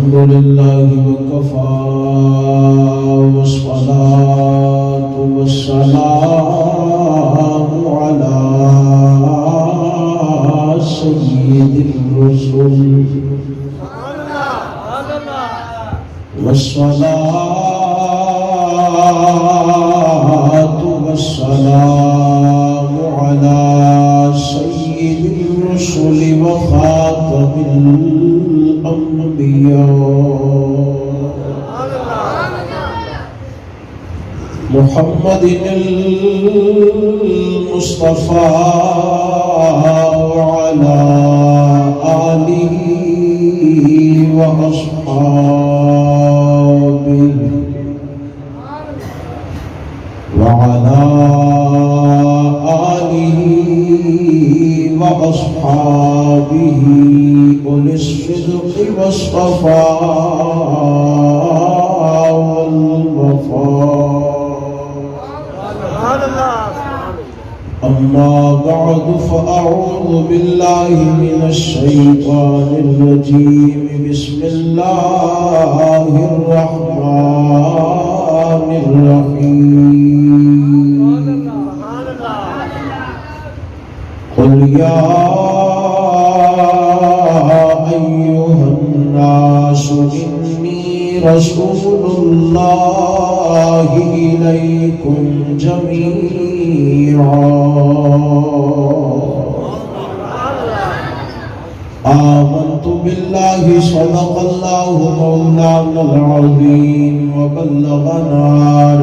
الحمد لله وكفى والصلاة والسلام على سيد الرسل والصلاة والسلام على سيد الرسل وخاتم محمد المصطفى وعلى آله وأصحابه وعلى آله وأصحابه أولي الصدق والصفاء والوفاء. أما بعد فأعوذ بالله من الشيطان الرجيم. بسم الله الرحمن الرحيم. قل يا أيها الناس إني رسول الله إليكم جميعا آمنت بالله صدق الله مولانا العظيم وبلغنا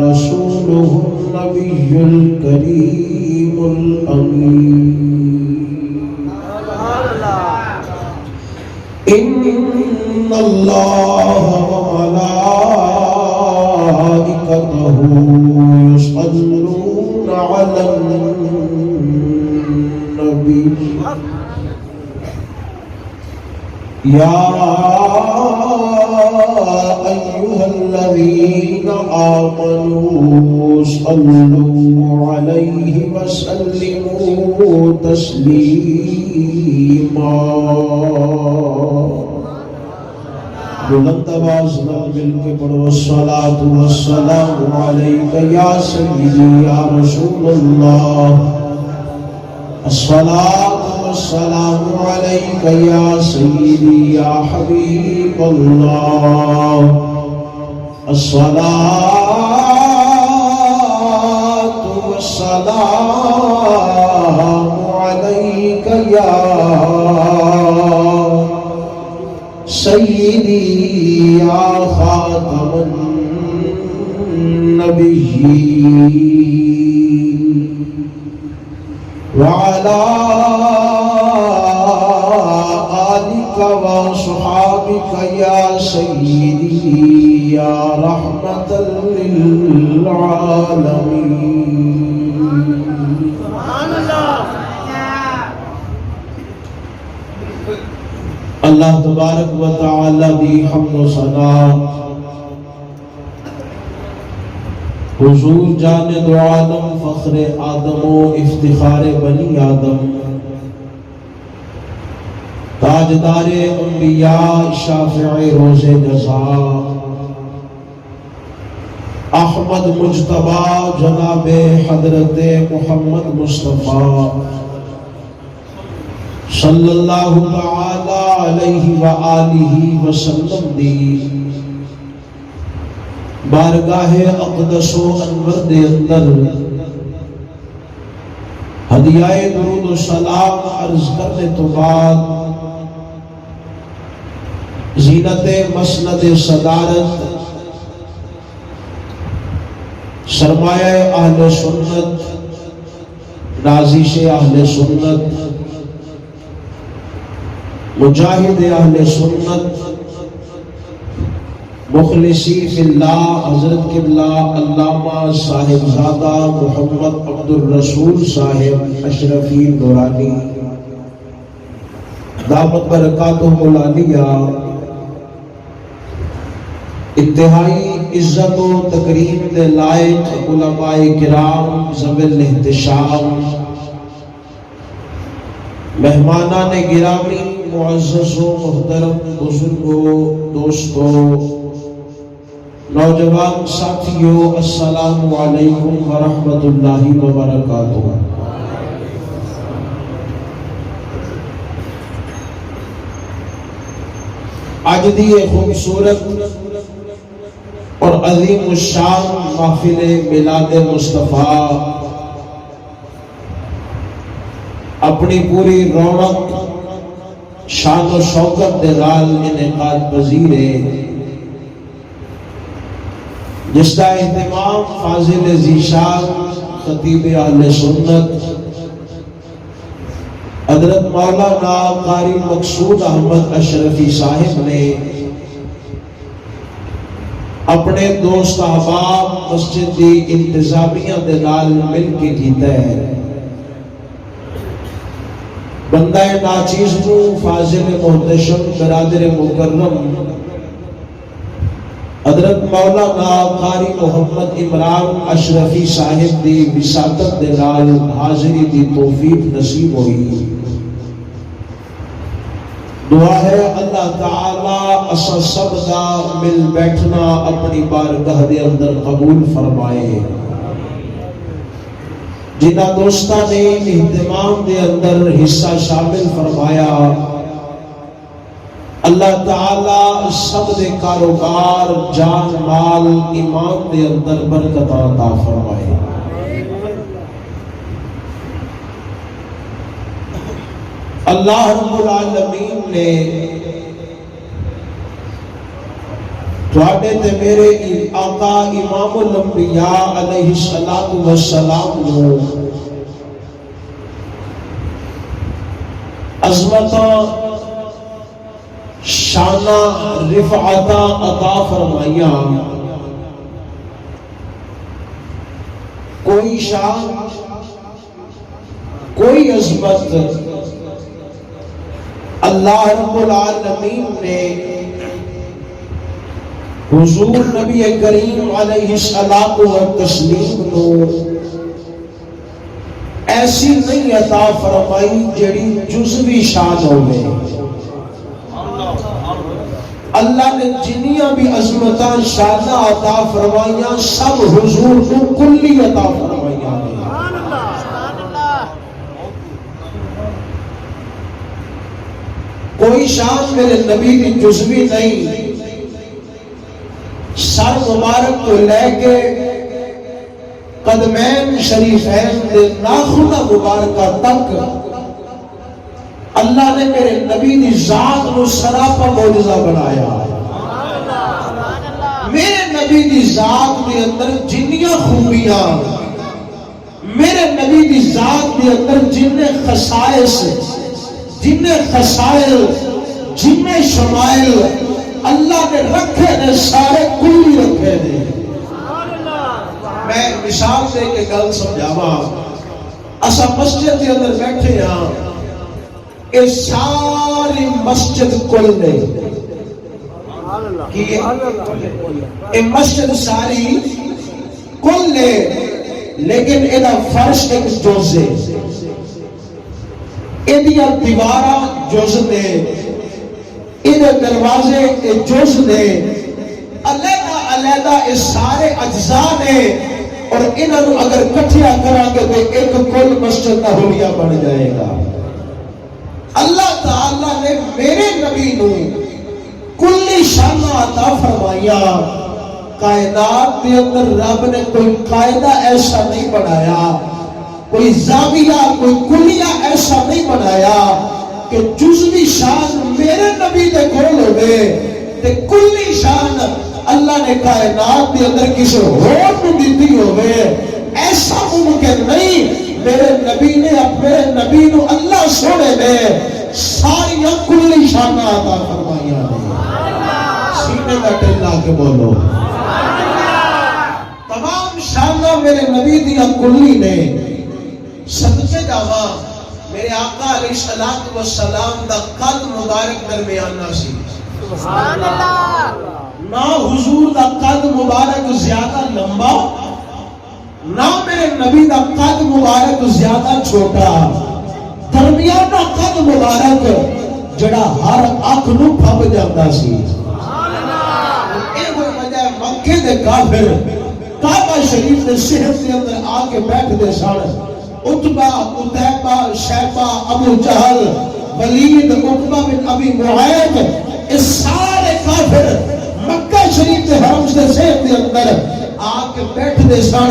رسوله النبي الكريم الأمين. إن الله وملائكته يصلون على النبي يا أيها الذين آمنوا صلوا عليه وسلموا تسليما. بلند آواز نال مل کے پڑھو الصلاۃ والسلام علیک یا سیدی یا رسول اللہ. الصلاۃ والسلام علیک یا سیدی یا حبیب اللہ. الصلاۃ والسلام علیک یا سیدی یا خاتم النبیین وعلى آلك وصحابك يا سيدي يا رحمة للعالمين. اللہ تبارک و تعالی دی حمد و ثنا حضور جان دو عالم فخر آدم و افتخار بنی آدم تاجدار انبیاء شافع روز جزا احمد مجتبی جناب حضرت محمد مصطفیٰ صلی اللہ تعالی علیہ وآلہ وسلم دی بارگاہ اقدس و انور دے اندر ہدیہ درود و سلام عرض کرنے تو بعد زینت مسند صدارت سرمایہ اہل سنت نازش اہل سنت مجاہد اہل سنت مخلصی فی اللہ حضرت قبلہ علامہ صاحب زادہ محمد عبد الرسول صاحب اشرفی نورانی دامت برکاتہ العالیہ انتہائی عزت و تکریم دے لائق علماء کرام ذوی الاحتشام مہمانان گرامی معززوں، محترم بزرگوں، دوستوں، نوجوان ساتھیوں، السلام علیکم ورحمۃ اللہ وبرکاتہ۔ آج دی خوبصورت اور عظیم الشان محفل میلاد مصطفیٰ اپنی پوری رونق، شان و شوکت دے نال انعقاد پذیر ہے، جس کا اہتمام فاضل ذیشان خطیب اہل سنت حضرت مولانا قاری مقصود احمد اشرفی صاحب نے اپنے دوست احباب مسجد دی انتظامیہ دے نال مل کے کیتا ہے۔ بندہ ناچیز کو فاضل محتشم برادر مکرم حضرت مولانا قاری محمد عمران اشرفی صاحب دی وساطت دے نال حاضری دی توفیق نصیب ہوئی۔ دعا ہے اللہ تعالی اسا سب دا مل بیٹھنا اپنی بارگاہ دے اندر قبول فرمائے۔ جنہ دوستاں نے اہتمام دے اندر حصہ شامل فرمایا، اللہ تعالی سب دے کاروبار، جان مال، ایمان دے اندر برکت عطا فرمائے۔ اللہ رب العالمین نے تواڈے تے میرے آقا امام الانبیاء علیہ الصلوۃ والسلام نو عظمتاں، شاناں، رفعتاں عطا فرمائیاں۔ کوئی شان، کوئی عظمت اللہ رب العالمین نے حضور نبی کریم علیہ الصلوۃ والتسلیم کو ایسی نہیں عطا فرمائی جڑی جزوی شان ہوئے۔ اللہ نے جنیاں بھی عظمتاں شاناں عطا فرمائیاں سب حضور کو کلی عطا فرمائیاں۔ کوئی شان میرے نبی کی جزوی نہیں، سر مبارک کو لے کے قدمین شریفین دے ناخن مبارکہ تک اللہ نے میرے نبی دی ذات نو سراپا معجزہ بنایا۔ میرے نبی دی ذات دے اندر جنیاں خوبیاں، میرے نبی دی ذات دے اندر جن خصائص، جن خصائل، جن شمائل اللہ نے رکھے نے سارے کلی رکھے نے۔ میں مثال دے کے گل سمجھاواں، اسا مسجد کے اندر بیٹھے ہاں، یہ ساری مسجد کل نے یہ مسجد ساری کل نے، لیکن یہ فرش ایک جز ہے، یہ دیواراں جز نے، یہ دروازے جز نے، علیحدہ علیحدہ یہ سارے اجزاء نے، اور انہوں اگر کٹھیا کرا گے تو ایک کل مسجد کا حلیہ بن جائے گا۔ اللہ تعالیٰ نے میرے نبی نو کلی شان عطا فرمایا۔ کائنات کے اندر رب نے کوئی قاعدہ ایسا نہیں بنایا، کوئی زاویہ، کوئی کلیہ ایسا نہیں بنایا کہ جزوی شان میرے نبی دے کول ہوئے تے کلی شان اللہ نے کائنات کے اندر کسی اور کو دیتی ہوئے۔ ایسا ممکن نہیں۔ میرے نبی نے اپنے نبی نو اللہ سونے نے ساری کلی شان عطا فرمائیاں۔ سینے کا ٹیلا کے بولو، تمام شانہ میرے نبی دیا کلی نے۔ صدقے جاواں میرے آقا علیہ الصلوۃ والسلام دا قد مبارک درمیانہ سی، سبحان اللہ۔ نہ حضور دا قد مبارک زیادہ لمبا، نہ میرے نبی دا قد مبارک زیادہ چھوٹا، درمیانہ قد مبارک جڑا ہر اکھ نو پھب جاندا سی اے کوئی وجہ مکے دے کافر کعبہ شریف دے صحن دے اندر آ کے بیٹھ دے سن عتبہ عتیبہ شیبہ ابو جہل ولید عقبہ بن ابی معیط اس سارے کافر مکہ شریف دے حرم دے صحن دے اندر آ کے بیٹھ دے سن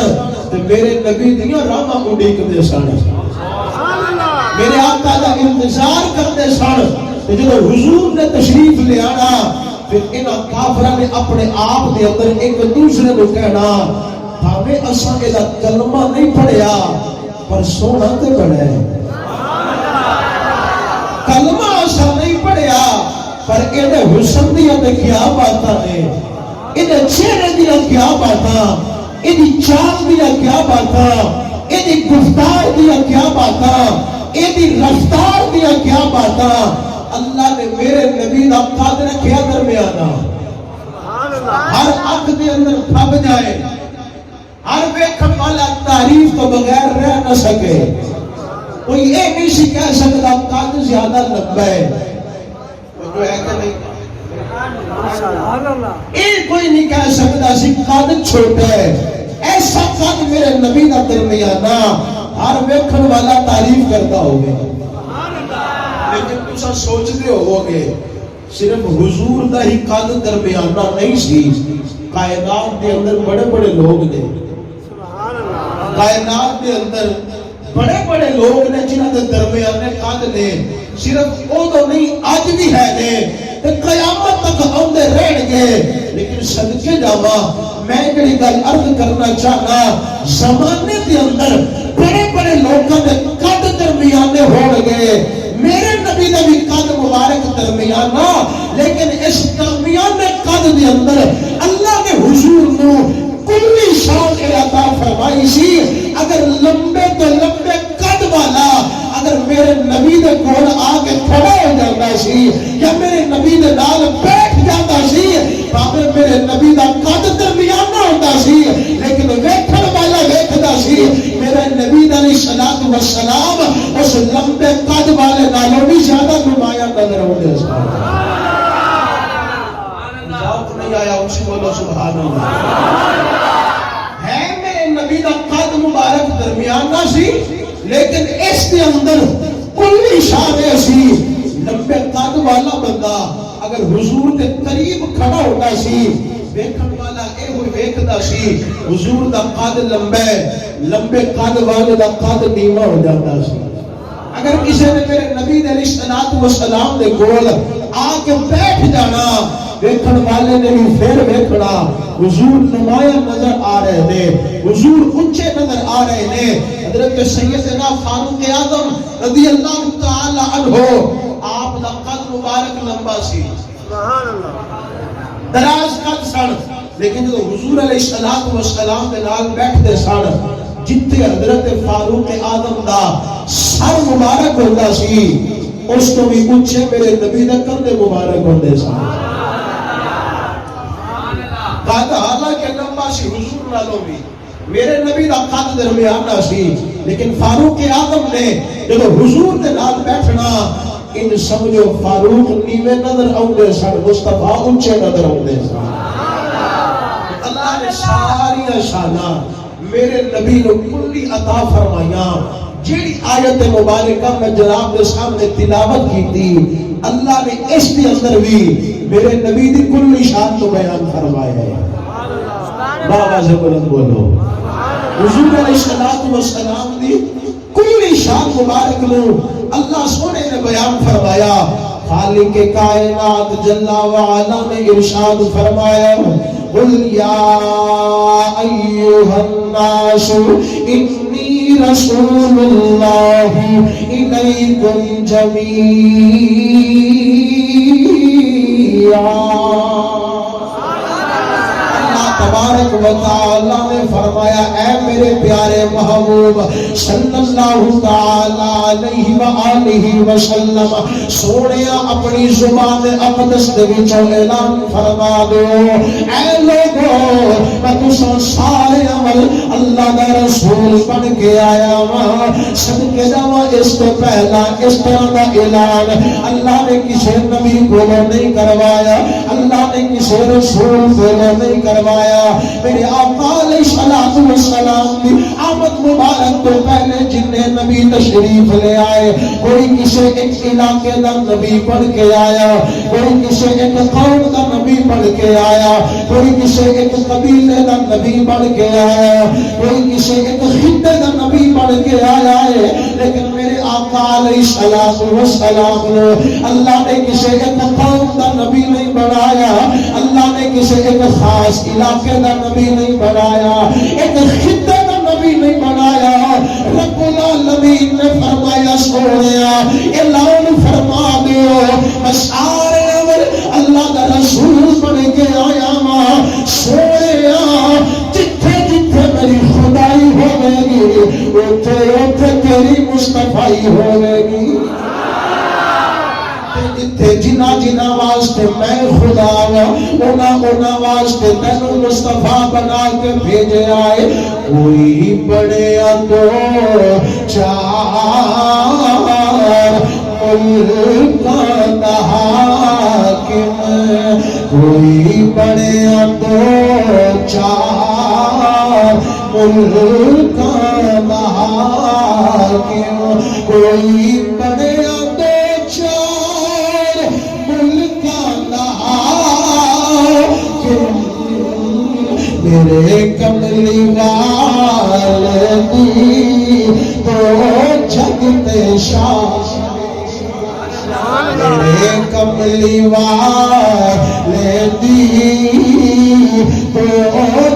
تے میرے نبی دیاں راہاں اڈیک دے سن میرے آقا دا انتظار کرتے سن تے جدو حضور نے تشریف لے آنا پھر انہاں کافراں نے اپنے آپ دے اندر ایک دوسرے کو کہنا بھاویں اساں اے دا کلمہ نہیں پڑھیا پر سونا تے بڑا ہے کلمہ اساں نہیں پڑھیا پر ایدے حسن دیاں تے کیا باتاں نے ایدے چہرے دیاں کیا باتاں ایدی چال دیاں کیا باتاں ایدی گفتار دیاں کیا باتاں ایدی رفتار دیاں کیا باتاں اللہ نے میرے نبی دا قد رکھیا درمیانہ ہر اکھ دے اندر پھب جائے ہر ویکھن والا تعریف تو بغیر رہ نہ سکے کوئی یہ نہیں سی کہہ سکتا قد زیادہ لمبا ہے جو ہے کہ نہیں یہ کوئی نہیں کہہ سکتا سی قد چھوٹا ہے ایسا قد میرے نبی دا درمیانہ ہر ویکھن والا تعریف کرتا ہوگا لیکن تسا سوچتے ہوگے صرف حضور دا ہی قد درمیانہ نہیں سی کائنات دے اندر بڑے بڑے لوگ نے کائنات دے اندر بڑے بڑے لوگ نے جنہاں دے درمیانے قد نے صرف او تو نہیں آج بھی ہے نے تے قیامت تک آندے رہن گے لیکن صدقے جاواں میں جڑی گل عرض کرنا چاہنا زمانے دے اندر بڑے بڑے لوگوں دے قد درمیانے ہون گے میرے نبی دا بھی قد مبارک درمیانہ لیکن اس درمیانے قد دے اندر اللہ نے حضور نو کلی شان عطا فرمائی سی اگر لمبے تو لمبے قد والا اگر میرے نبی دے کول آ کے کھڑا ہو جاتا سی یا میرے نبی دے نال بیٹھ جاتا سی بابے میرے نبی دا قد درمیانہ ہوتا سی لیکن ویکھن والا ویکھدا سی میرے نبی علیہ الصلوۃ والسلام اس لمبے قد والے نالوں بھی زیادہ نمایاں نظر آتے سن ذوق نہیں آیا اسی بولو سبحان اللہ ہے میرے نبی دا قد مبارک درمیانہ سی لیکن اس کے اندر کلی شان ایسی لمبے قد والا بندہ اگر حضور کے قریب کھڑا ہوتا سی ویکھن والا اے ہوئی ویکھدا سی حضور دا قد لمبے قد والے دا قد نیواں ہو جاتا سی اگر کسی نے میرے نبی علیہ الصلوۃ والسلام دے کول آ کے بیٹھ جانا ویکھن والے نے بھی پھر ویکھنا حضور نمایاں نظر آ رہے نے حضور اونچے نظر آ رہے نے حضرت سیدنا فاروق اعظم رضی اللہ تعالی عنہ آپ دا قد مبارک لمبا سی سبحان اللہ دراز قد سن لیکن جو حضور علیہ الصلوۃ والسلام دے نال بیٹھدے سن جتھے حضرت فاروق اعظم دا سر مبارک ہوندا سی اس تو بھی اونچے میرے نبی دے کندھے مبارک ہوندے سن قد حالانکہ لمبا سی حضور نالوں بھی میرے نبی دا قد درمیانہ سی لیکن فاروق اعظم نے جب حضور دے نال بیٹھنا ان سمجھو فاروق نیوے نظر آؤندے سن مصطفیٰ اونچے نظر آؤندے سن اللہ نے ساری شاناں میرے نبی نو کلی عطا فرمائیاں جیڑی آیت مبارکہ میں جناب دے سامنے تلاوت کی تھی اللہ نے اس کے اندر بھی میرے نبی دی کلی شان تو بیان فرمایا ہے بابا سے بلند بولو حضور علیہ الصلوۃ والسلام دی کلی شان مبارک نو اللہ سونے نے بیان فرمایا خالق کائنات جل وعلا نے ارشاد فرمایا قل یا ایھا الناس انی رسول اللہ الیکم جمیعا اللہ تبارک و تعالی نے فرمایا اے میرے پیارے محبوب صلی اللہ تعالی علیہ وآلہ وسلم سونیا اپنی زبان اقدس دے وچوں اعلان فرما دو اے لوگو میں تساں سارے عمل اللہ دا رسول بن کے آیا ہاں صدقے جاواں اس تو پہلا اس طرح کا اعلان اللہ نے کسی نبی کو نہیں کروایا اللہ نے کسی رسول کو نہیں کروایا میرے آقا علیہ السلام کی آمد مبارک تو پہلے جنہیں نبی تشریف لے آئے کوئی کسی ایک علاقے کا نبی بن کے آیا کوئی کسی ایک قوم کا نبی بن کے آیا کوئی کسی ایک قبیلے کا نبی بن کے آیا کوئی کسی ایک خطے کا نبی بن کے آیا ہے لیکن میرے آقا علیہ السلام نے اللہ نے کسی ایک قوم کا نبی نہیں بنایا اللہ نے کسی ایک خاص علاقے کا نبی نہیں بنایا ایک خطے کا نبی نہیں بنایا رب العالمین نے فرمایا سونیا اعلان فرما دیو میں سارے عمل اللہ کا رسول بن کے آیا ماں سونیا جتھے جتھے میری خدائی ہوے گی اوتھے اوتھے تیری مصطفی ہوے گی جتھے جنا جنا واسطے میں خدا اونا واسطے تینوں مصطفیٰ بنا کے بھیجے آئے کوئی بڑے دو چار ملکاں دا حاکم کوئی بڑے دو چار ملکاں دا حاکم کوئی بڑے میرے کملی والدی تو جگتے شاہ میرے کملی والدی تو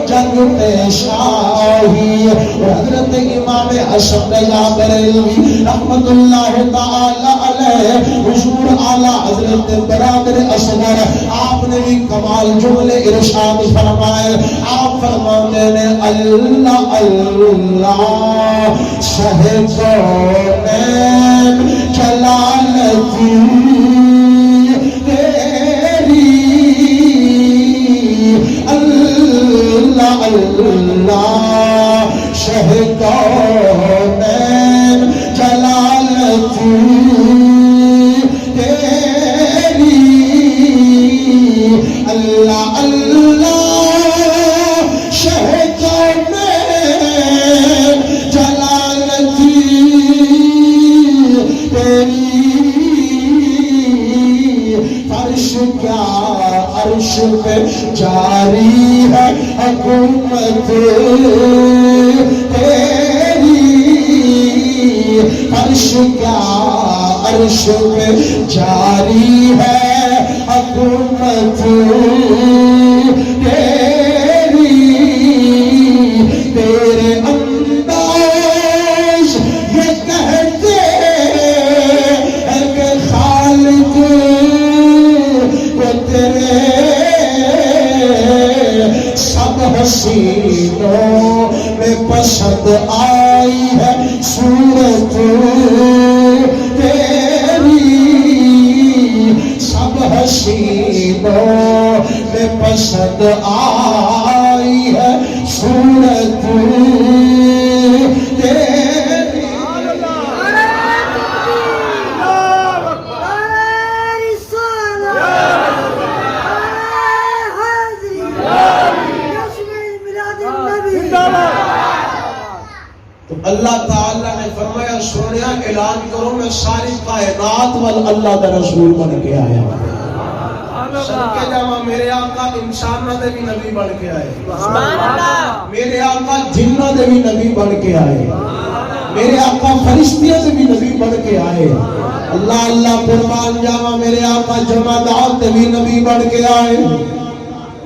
جگتے شاہی حضرت امام حسن بریلوی رحمت اللہ تعالی علیہ حضور اعلی حضرت برادر اصغر آپ نے بھی کمال جملے ارشاد فرمائے آپ فرماتے ہیں اللہ اللہ شہ کونین جلالتی تیری اللہ اللہ شہ کونین جلالتی تیری اللہ اللہ شہ کونین جلالتی تیری فرش کیا عرش پہ جاری ہے حکومت تیری فرش کیا عرش پہ جاری ہے حکومت تیری تیرے انداز یہ کہتے ہیں کہ خالق کو تیرے سب حسینوں میں پسند آئی ہے صورت تیری سب حسینوں میں پسند آئی ہے صورت تیری تو اللہ تعالیٰ نے فرمایا سونیا اعلان کرو میں ساری کائنات وال اللہ کا رسول بن کے آیا صدقے جاواں میرے آقا انساناں دے بھی نبی بن کے آئے سبحان اللہ میرے آقا جناں دے بھی نبی بن کے آئے میرے آقا فرشتیاں دے بھی نبی بن کے آئے اللہ اللہ قربان جاواں میرے آقا جمادات دے بھی نبی بن کے آئے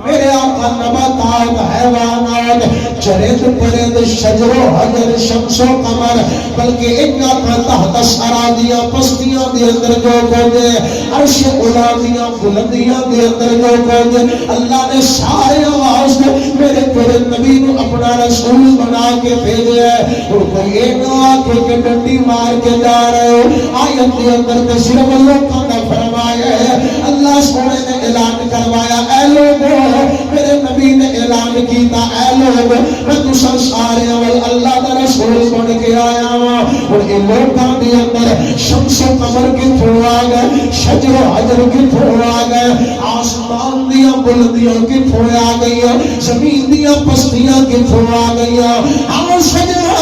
میرے آقا نباتات حیوانات چرند پرند شجر و حجر شمس و قمر بلکہ ان کا تحت سرادیاں پستیاں دے اندر جو کو دے عرش اولادیاں بلندیاں دے اندر جو کو دے اللہ نے سارے آواز دے میرے پیارے نبی نو اپنا رسول بنا کے بھیجے ہے اور کوئی یہ نہ آکے کہ ڈنڈی مار کے جا رہے ہو آیت کے اندر تے صرف اللہ کا فرمایا ہے اللہ سونے نے اعلان کروایا اے لوگو میرے نبی نے اعلان کیتا اے لوگ میں تساں سارے اول اللہ دا رسول بن کے آیا ہوں اور ان لوگاں دے اندر شمس و قمر کی تھو آ گئے شجر و حجر کی تھو آ گئے آسمان دیاں بلندیاں کی تھو آ گئی زمین دیاں پستیاں کی تھو آ گئی آؤ سجدہ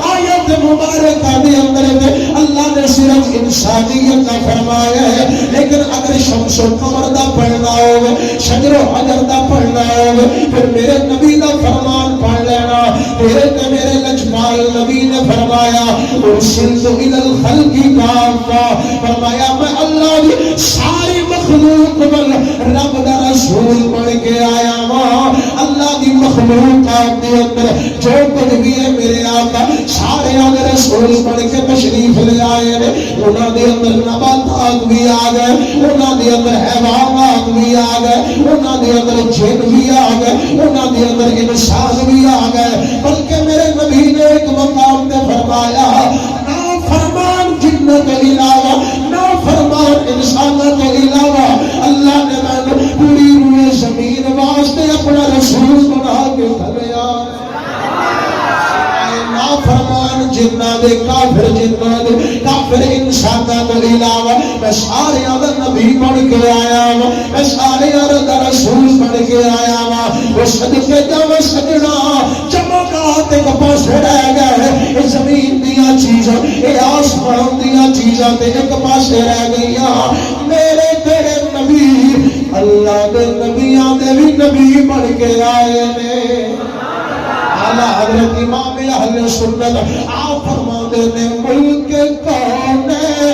آیت مبارکہ دے اندر اللہ نے صرف انسانیت کا فرمایا ہے لیکن اگر شمس و قمر دا پڑھنا ہوگا شجر و حجر دا پڑھنا ہوگا پھر میرے نبی دا فرمان پڑھ لینا میرے لجپال نبی نے فرمایا ارسلت الى الخلق کافہ فرمایا میں اللہ دی ساری مخلوق بل رب دا رسول بن کے آیا ہوں اللہ دی مخلوقات دے اندر جو کچھ بھی ہے میرے آقا سارے آگے رسول بن کے تشریف لے آئے نے انہاں دے اندر نباتات بھی آ گئے انہاں دے اندر حیوانات بھی آ گئے انہاں دے اندر جن بھی آ گئے انہاں دے اندر انسان بھی آ گئے بلکہ میرے نبی نے ایک مقام تے فرمایا نا فرمان جنت کے علاوہ نا فرمان انسان کے علاوہ اللہ نے میں پوری روئے زمین واسطے اپنا رسول بنا کے بھیجا فرمان جنہ دے کافر انسانہ دے علاوہ میں سارے آدھا نبی بن کے آیا ہوں میں سارے آدھا رسول بن کے آیا ہوں وہ صدقے جاوے سجنا چمکات ایک پاس رہ گئے یہ زمین دیا چیزاں یہ آسمان دیا چیزاں تے ایک پاس رہ گئی میرے تیرے نبی اللہ دے نبیاں دے بھی نبی بن کے آئے نے حضرت امام اہل سنت آپ فرماتے ہیں ملک کون میں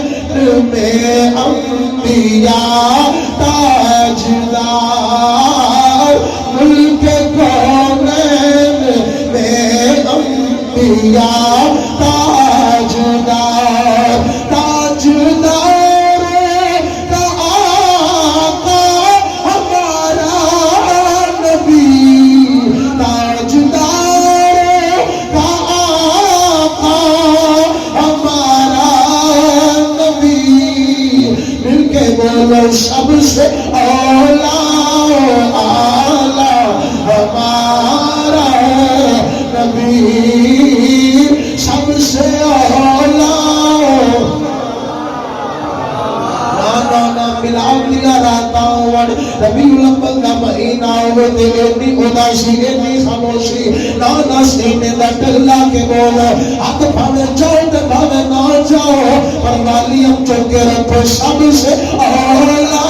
انبیاء تاجدار ملک کون میں انبیاء تاجدار تاجدار سب سے اولا ہمارا نبی سب سے اولا ملاؤ دیا رہتا ہوں ربی الاول دا مہینہ ہوئے تے اتنی اداسی اتنی خاموشی نانا سینے دا ٹلا کے بول ہاتھ پھاوے جاؤ تے پھاوے نہ جاؤ پر والی ہم چوکے رکھو سب سے اولا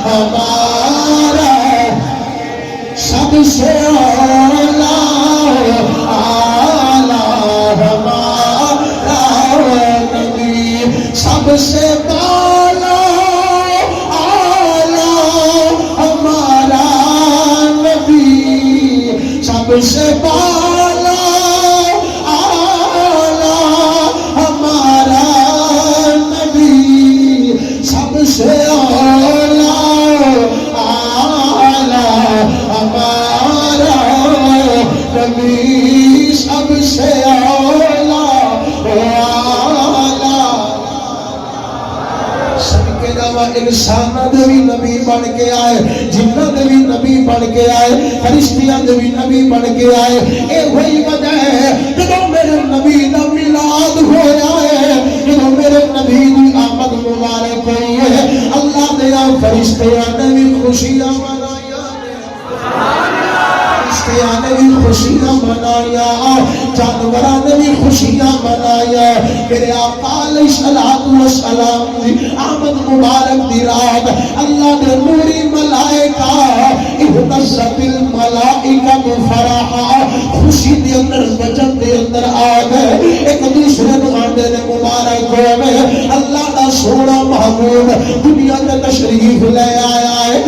ہمارا سب سے اولا ہمارا نبی سب سے بالا آلہ ہمارا نبی سب سے بالا آلہ ہمارا نبی سب سے آلہ ہمارا نبی سب سے انسانہ دے بھی نبی بن کے آئے جنہ دے بھی نبی بن کے آئے فرشتیاں دے بھی نبی بن کے آئے اے وہی وجہ ہے جدو میرے نبی دا میلاد ہویا ہے جدو میرے نبی دی آمد مبارک ہوئی ہے اللہ دیا فرشتیاں نے بھی خوشیاں منایا فرشتیاں نے بھی خوشیاں منایا جانوراں نے بھی خوشیاں منایا میرے آقا علیہ السلام دی آمد مبارک دی رات اللہ دے نوری ملائکہ اہتزت الملائکہ فرحا خوشی دے اندر وجن دے اندر آ گئے ایک دوسرے نماندے نے مبارک ہوئے اللہ دا سونا محبوب دنیا میں تشریف لے آیا ہے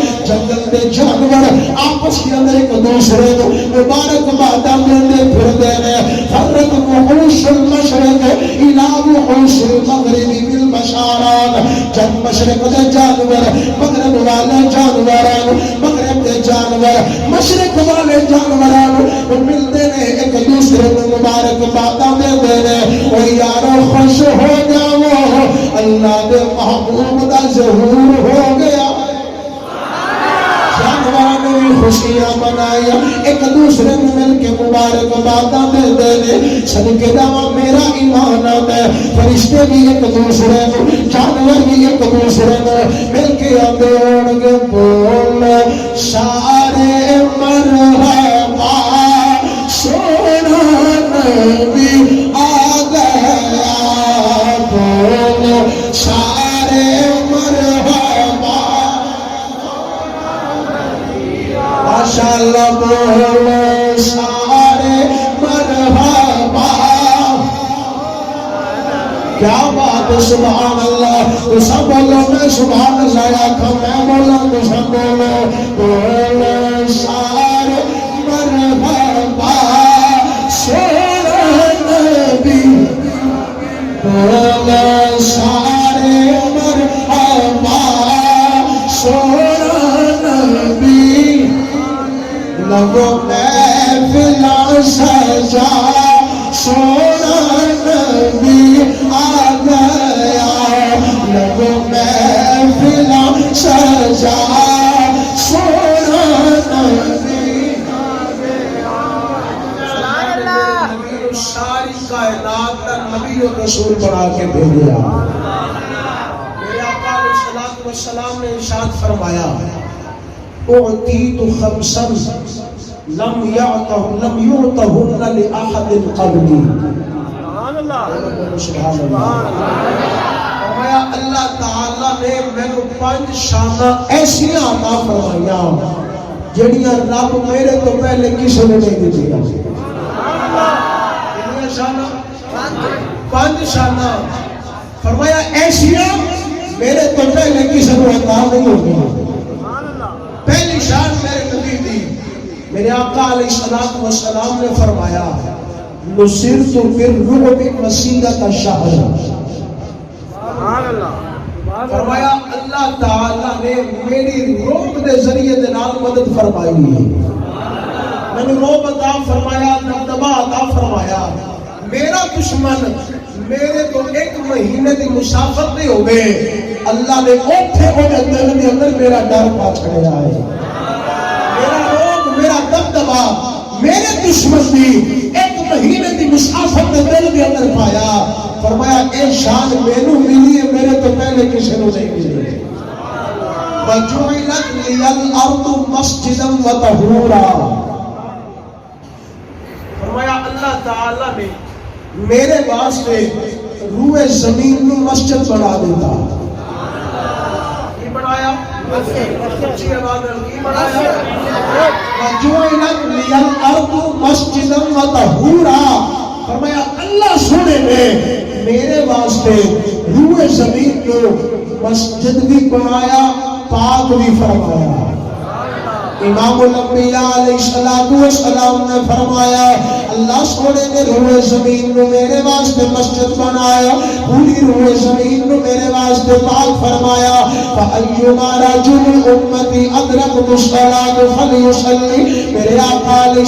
دے جانور آپس کے اندر ایک دوسرے کو مبارک بادہ دیندے پھر دے رہے فرق وحوش المشرق الہ وحوش المغرب بالبشارات جب مشرق دے جانور مغرب والے جانوران مغرب دے جانور مشرق والے جانوران ملتے نے ایک دوسرے کو مبارک بادہ دے رہے او یارو خوش ہو جاؤ اللہ دے محبوب دا ظہور ہو گیا جانوروں نے بھی خوشیاں منایا ایک دوسرے میں مل کے مبارک باداں دے دے صدقے جاواں میرا ایمان ہے فرشتے بھی ایک دوسرے کو جانور بھی ایک دوسرے کو مل کے آتے ہوں گے بول سارے مرحبا سونا نبی آ گیا بول سارے مرحبا ماشاءاللہ بول سارے مرحبا کیا بات ہے سبحان اللہ تو سب بولو میں سبحان اللہ آکھا میں بولا تو سب بولو سارے مرحبا سونا نبی بولو سارے مرحبا سونا نبی لگو محفل سجا سونا نبی آ گیا لگو محفل سجا سونا نبی آ گیا ساری کائنات کا نبی و رسول بنا کے بھیجا میرے آقا علیہ الصلوۃ والسلام نے ارشاد فرمایا اعطیت خمسا لم یعطہن لأحد قبلی سبحان اللہ فرمایا اللہ تعالیٰ نے میرے 5 شانہ ایسی عطا فرمایا جڑیاں رب میرے تو پہلے کسی نے نہیں دی کتنی شانہ 5 شانہ فرمایا ایسیاں میرے تو پہلے کسی نے عطا نہیں ہوگی پہلی شان میرے نبی دی میرے آقا علیہ الصلوۃ والسلام نے فرمایا نصرت بالرعب مسیرۃ شہر سبحان اللہ فرمایا اللہ تعالی نے میری رعب دے ذریعے دے نال مدد فرمائی میں نے رعب عطا فرمایا دبدبا عطا فرمایا میرا دشمن میرے تو 1 مہینے دی مسافت نہیں ہوئے اللہ نے اوٹھے ہوئے دل کے اندر میرا ڈر پا چھڑیا ہے میرا روگ میرا دبدبا میرے دشمن دی 1 مہینے دی مسافت نے دل کے اندر پایا فرمایا اے شان مینوں ملی ہے میرے تو پہلے کسی نے نہیں ملی وجعلت لي الارض مسجدا وطهورا فرمایا اللہ تعالی نے میرے واسطے روئے زمین میں مسجد بنا دیتا کی بنایا اچھی آواز کی بنایا وجعلت لي الارض مسجدا وطهورا فرمایا اللہ سونے نے میرے واسطے روئے زمین کو مسجد بھی بنایا پاک بھی فرمایا امام الانبیاء علیہ السلام نے فرمایا اللہ سونے نے روئے زمین کو میرے واسطے مسجد بنایا پوری روئے زمین کو میرے واسطے پاک فرمایا فَأَيُّمَا رَجُلِ أُمَّتِي أَدْرَكْتُ الصَّلَاةَ فَلْيُصَلِّ میرے آقا علیہ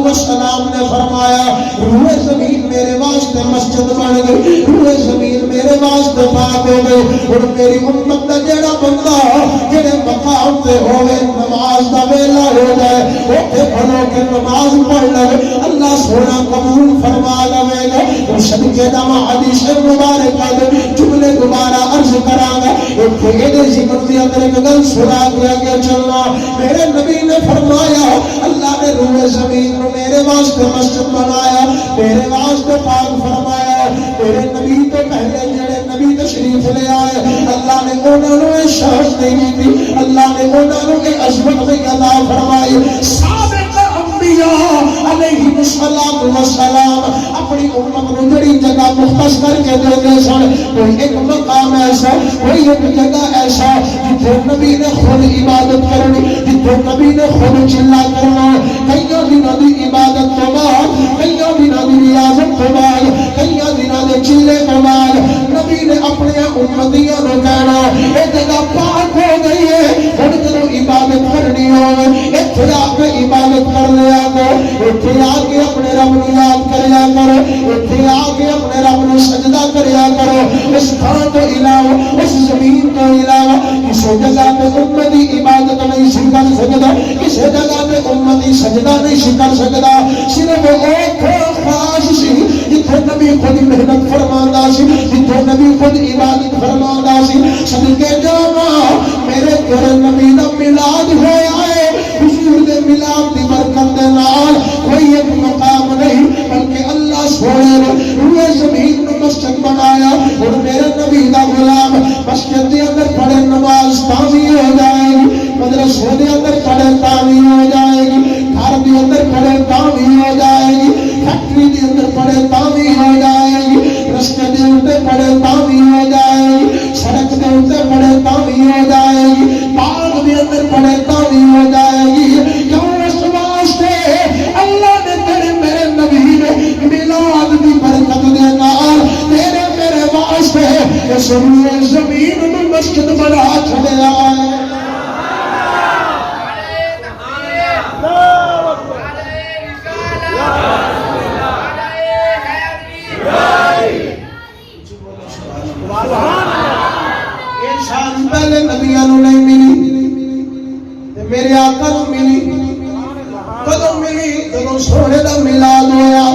السلام نے فرمایا روئے زمین میرے واسطے مسجد بن گئی روئے زمین میرے واسطے پاک ہو گئی اور میری امت دا جڑا بندہ جڑے مقام تے ہوئے نماز دا ویلا ہو جائے اوتھے پڑھو کے نماز پڑھ لے اللہ سونا قبول فرما لے گا اور صدقے دا حدیث مبارک دے جملے دوبارہ عرض کراں گا ایک دے ذکر دی اندر ایک گل سنا دیا کہ چلنا میرے نبی نے فرمایا اللہ نے روئے زمین کو میرے واسطے مسجد بنایا میرے واسطے پاک فرمایا میرے نبی تو پہلے جڑے نبی تشریف لے آئے اللہ نے انہوں نے شرف نہیں دی اللہ نے انہوں نے عظمت میں عطا فرمائی سابق انبیاء علیہ السلام اپنی امت کو جڑی جگہ مختص کر کے دے دے سن کوئی ایک مقام ایسا کوئی ایک جگہ ایسا جتھے نبی نے خود عبادت کرنی جتھے نبی نے خود چلا کرنا کئی دنوں دی عبادت تو بعد کئی دنوں دی ریاضت تو بعد کئی دنوں دے چلے تو بعد نبی نے اپنے امتیاں نو کہنا اے جگہ پاک ہو گئی ہے ہن جدوں عبادت کرنی ہوے ایتھے آ کے عبادت کر لیا کرو ایتھے آ کے اپنے رب نو یاد کریا کرو ایتھے آ کے اپنے رب نو سجدہ کریا کرو اس تھان تو علاوہ اس زمین تو علاوہ کسی جگہ پہ امتی عبادت نہیں سی کر سکتا کسی جگہ پہ امتی سجدہ نہیں سی کر سکتا صرف ایک خاص سی جتھے نبی خود محنت فرماندا سی جتھے نبی خود عبادت فرماندا سی صدقے جاواں میرے گھر نبی دا میلاد ہویا ہے حضور دے میلاد دی برکت دے نال کوئی ایک مقام نہیں بلکہ اللہ سونے نے روئے زمین نو مسجد بنایا اور میرے نبی دا غلام مسجد دے اندر پڑھے نماز تاوی ہو جائے گی مدرسے دے اندر پڑھے تاوی ہو جائے گی گھر دے اندر پڑھے تاوی ہو جائے گی فیکٹری دے اندر پڑھے تاوی ہو جائے گی رستے دے اندر پڑھے تاوی ہو جائے گی سڑک دے اندر پڑھے تاوی ہو جائے گی باغ دے اندر پڑھے تاوی ہو جائے گی کیوں اس واسطے اللہ نے تیرے میرے نبی نے میلاد دی برکت دے نال تیرے میرے واسطے اس روئے زمین میں مسجد بنا چھڑیا ہے شان پہلے نبیوں نو نہیں ملی میرے آقا نو ملی کدوں ملی جدوں سونے دا میلاد ہویا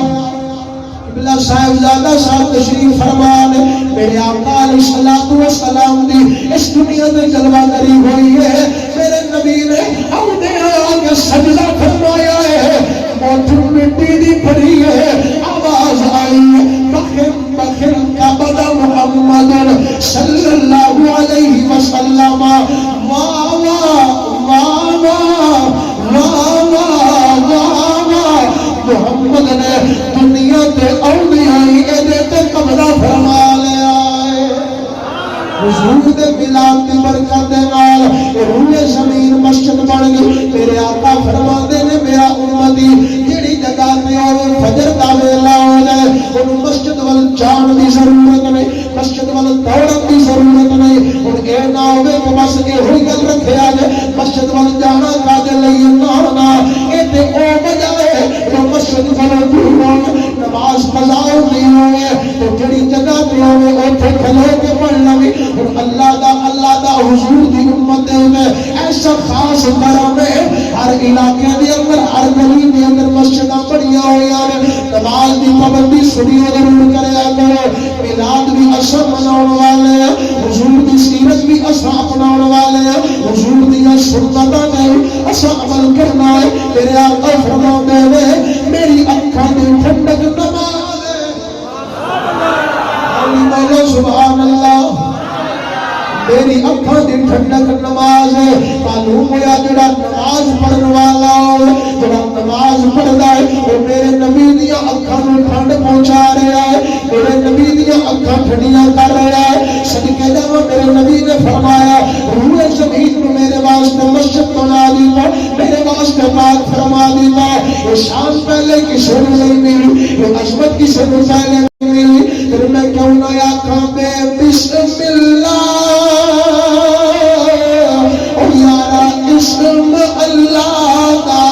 قبلہ صاحبزادہ صاحب تشریف فرمان میرے آقا علیہ الصلوۃ والسلام دی اس دنیا میں جلوہ گری ہوئی ہے میرے نبی نے اودے آ کے سجدہ فرمایا ہے موت مٹی دی پڑی ہے آواز آئی بخر بخر کا بدا محمد صلی اللہ علیہ وسلم واہ واہ واہ واہ واہ محمد نے دنیا تے اولیاء ایدے تے قبضہ فرما لیا ہے حضور دے میلاد دی برکت دے نال روئے زمین مسجد بن گئی میرے آقا فرماندے نے میرا امتی جڑی جگہ تے ہوے فجر دا ویلا ہو جائے اونوں مسجد ول جان دی ضرورت نہیں مسجد ول دوڑن دی ضرورت نہیں ہن اے نہ ہوے کہ بس ایہی گل رکھیا جائے مسجد ول جانا کادے لئی نہ اے تے او وجہ ہے جو مسجد ول دور نماز قضا نہیں ہوئے تو جڑی جگہ تے ہوے اوتھے کھلو کے پڑھ لوی اللہ دا حضور دی امت دے میں ایسا خاص کرم ہے ہر علاقے دے اندر ہر گلی دے اندر مسجداں بڑیاں ہوئیاں نے نماز دی پابندی سنیو ضرور کریا کرو میلاد بھی اساں مناون والے ہیں حضور دی سیرت بھی اساں اپناون والے ہیں حضور دی سنتاں تے اساں عمل کرنا ہے میرے آقا فرماندے نے میری اکھاں دی ٹھنڈک نماز ہے بولو سبحان اللہ میری اکھاں دی ٹھنڈک نماز ہے معلوم ہوا جڑا نماز پڑھن والا جڑا نماز پڑھدا ہے وہ میرے نبی دی اکھاں نوں ٹھنڈ پہنچا رہا ہے میرے نبی دی اکھاں ٹھنڈیاں کر رہا ہے صدقے جاواں میرے نبی نے فرمایا روئے زمین نوں میرے واسطے مسجد بنا دیتا میرے واسطے پاک فرما دیتا یہ شان پہلے کسی نوں نہیں ملی یہ عظمت کسی نوں پہلے نہیں ملی پھر میں کیوں نہ آکھاں بے بسم اللہ یارا اسم اللہ دا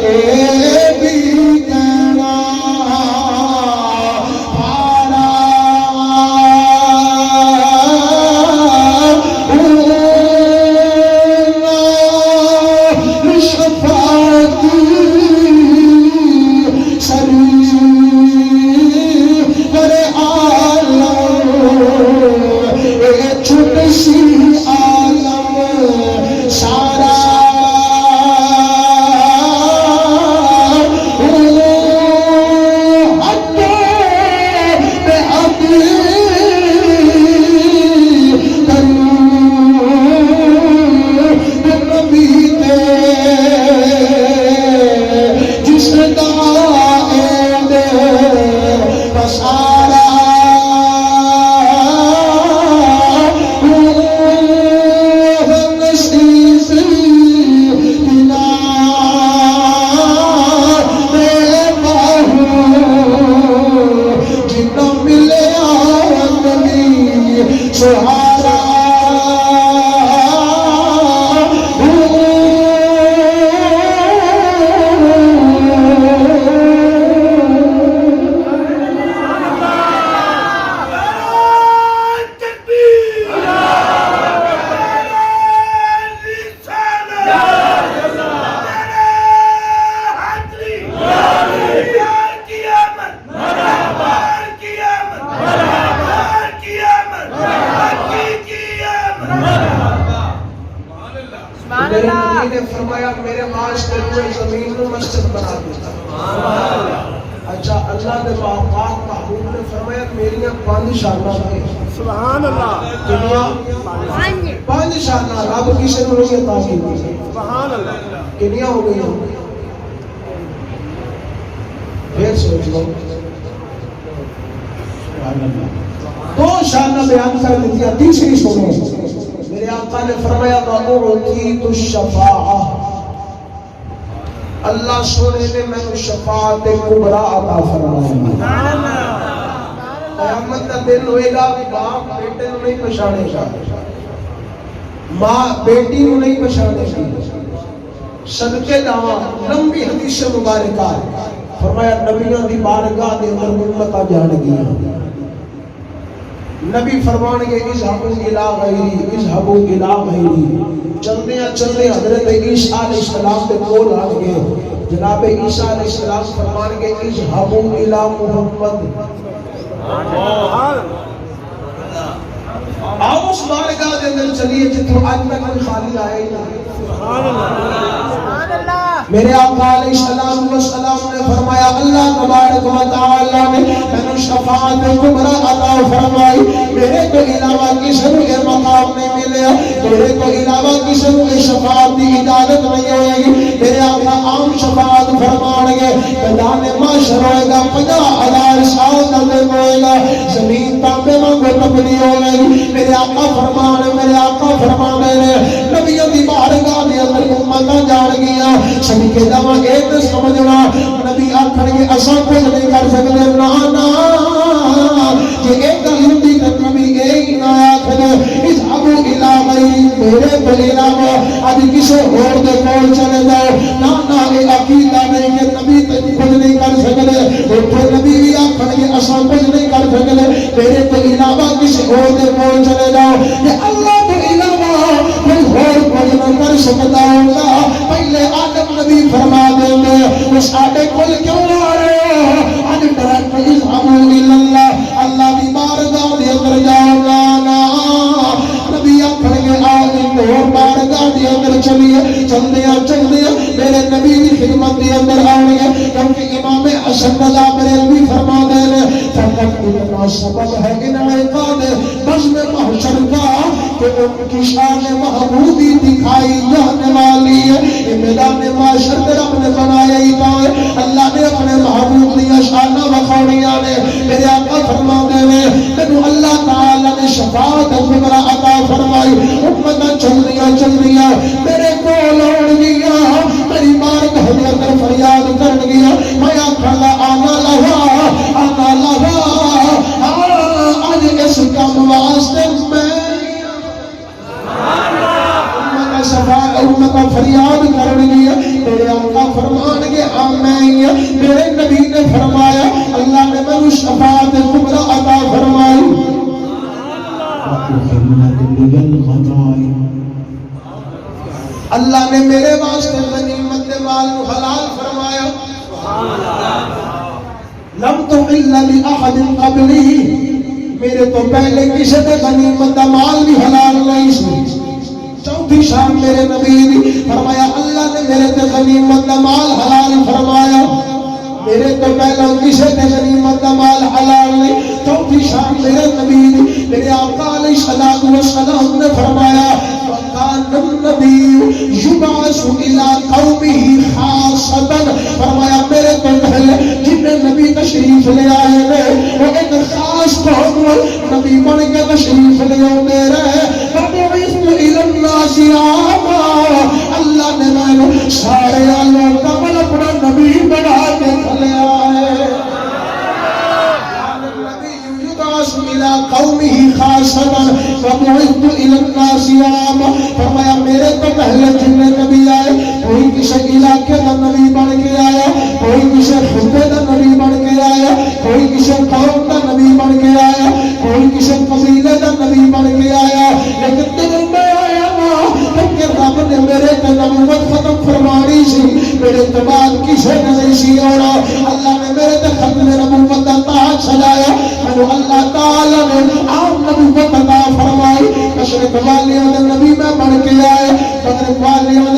اے بھی کہنا پارا شفاعتی سری پر عالم میرے نبی نے فرمایا میرے واسطے میں زمین کو مسجد بنا دیتا. اچھا اللہ نے پاک محبوب نے فرمایا میری 5 شاناں ہیں. سبحان اللہ. کنیاں 5 شاناں رب کسی کو نہیں عطا کی. سبحان اللہ. کنیاں ہو گئی ہیں. پھر سوچ لو. سبحان اللہ. 2 شاناں بیان کر دی. تیسری سنو. میرے آقا نے فرمایا وَأُعْطِيتُ الشَّفَاعَةَ. اللہ سونے نے میں شفاعت کبریٰ عطا فرمایا. قیامت کا دن ہوئے گا کہ باپ بیٹے کو نہیں پہچانے گا, ماں بیٹی کو نہیں پہچانے گی. صدقے دعویٰ لمبی حدیث مبارکہ فرمایا نبیوں دی بارگاہ دے اندر امتاں جان گیا. نبی فرمان گے اذهبوا الى غیری اذهبوا الى غیری. چلدے حضرت عیسیٰ علیہ السلام کے کول آ گئے. جناب عیسیٰ علیہ السلام فرمان گے اذهبوا الى محمد. آؤ اس بارگاہ دے اندر چلیے جتوں آج تک کوئی خالی آئے نہیں. میرے آقا علیہ السلام نے فرمایا اللہ تبارک و تعالی نے میں شفاعت کبریٰ عطا فرمائی. میرے کو علاوہ کسی کو یہ مقام نہیں ملیا, میرے کو علاوہ کسی کو یہ شفاعت کی اجازت نہیں ہوئے گی. میرے آقا عام شفاعت فرمان گے میدان محشر ہوئے گا. 50,000 سال تک ہوئے گا. زمین تانبے مانگو تبدیل ہوئے گی. میرے آقا فرمانے نے نبیوں دی بارگاہ دے اندر امتاں جان گیا. سبھی کے دعویٰ ایک سمجھنا نبی آخر کے اساں کچھ نہیں کر سکتے. نا یہ ایک ہندی نبی ایک نہ آخر اذهبوا الى غیری میرے کو علاوہ اب کسی اور دے کول چلے جاؤ. نا یہ عقیدہ نہیں کہ نبی کچھ نہیں کر سکتے. تو نبی بھی آخر کے اساں کچھ نہیں کر سکتے. میرے کو علاوہ کسی اور دے کول چلے جاؤ. یہ اللہ کے علاوہ کوئی اور کچھ نہ کر سکتا ہوگا. پہلے آدم نبی فرما دیں گے اس آٹے کل کیوں آ رہے ہو. آج ڈائریکٹ اذهبوا الى اللہ اللہ کی بارگاہ دے اندر جاؤ. نا نبی آخر کے آج اور بارگاہ دے اندر چلیے میرے نبی کی خدمت دے اندر آؤ گے. کیونکہ امام حسن رضا بریلوی فرما دے رہے فقط اتنا سبب ہے انعقاد بزم محشر کا کہ ان کی شان محمودی دکھائی جانے والی ہے. یہ میدان معاشر میں رب نے بنایا ہی ہے. اللہ نے اپنے محبوب دیا شانہ وخوڑیاں نے. میرے آقا فرما دے میں اللہ تعالیٰ نے شفاعت کبریٰ عطا فرمائی. امتاں چل دیا میرے کو لوڑ گیا. میری بارگاہ دے اندر فریاد کرن گیا. میں آکھا آنا لہا آج اس کام واسطے میں امت فریاد کرنی ہے. میرے آقا فرمان گے آمین. میرے نبی نے فرمایا اللہ نے میں شفاعت کبریٰ عطا فرمائی. اللہ نے میرے واسطے غنیمت دے مال کو حلال فرمایا. لم تحل لأحد قبلی میرے تو پہلے کسی نے غنیمت دا مال بھی حلال نہیں سی. چوتھی شان میرے نبی نے فرمایا اللہ نے میرے تے غنیمت دا مال حلال فرمایا. میرے تو پہلے کسی نے غنیمت دا مال حلال نہیں. چوتھی شان میرے نبی نے میرے آقا علیہ السلام نے فرمایا وَقَانَ النَّبِيُّ يُبْعَثُ إِلَىٰ قَوْمِهِ خَاصَّةً. فرمایا میرے تو پہلے جتنے نبی تشریف لے آئے ہیں وہ ایک خاص قوم نبی بن کے تشریف لے آتے رہے. وَبُعِثْتُ إِلَى النَّاسِ عَامًا. اللہ نے میں سارے عالم کا اپنا نبی بنا کے لے آئے. إلى قومه خاصة وبعثت إلى الناس عامة. فرمایا میرے تو پہلے جتنے نبی آئے کوئی کسی علاقے کا نبی بن کے آیا, کوئی کسی خطے کا نبی بن کے آیا, کوئی کسی قوم کا نبی بن کے آیا, کوئی کسی قبیلے کا نبی بن کے آیا. لیکن تم میں آیا کیونکہ رب نے میرے تے نبوت ختم فرمانی سی. میرے تو بعد کسی نے نہیں سی ہونا. اللہ نے میرے تے ختم نبوت کا تاج سجایا. میں اللہ تعالیٰ نے عام نبوت عطا فرمائی. مشرق والیوں نے نبی میں بن کے آئے, مغرب والیوں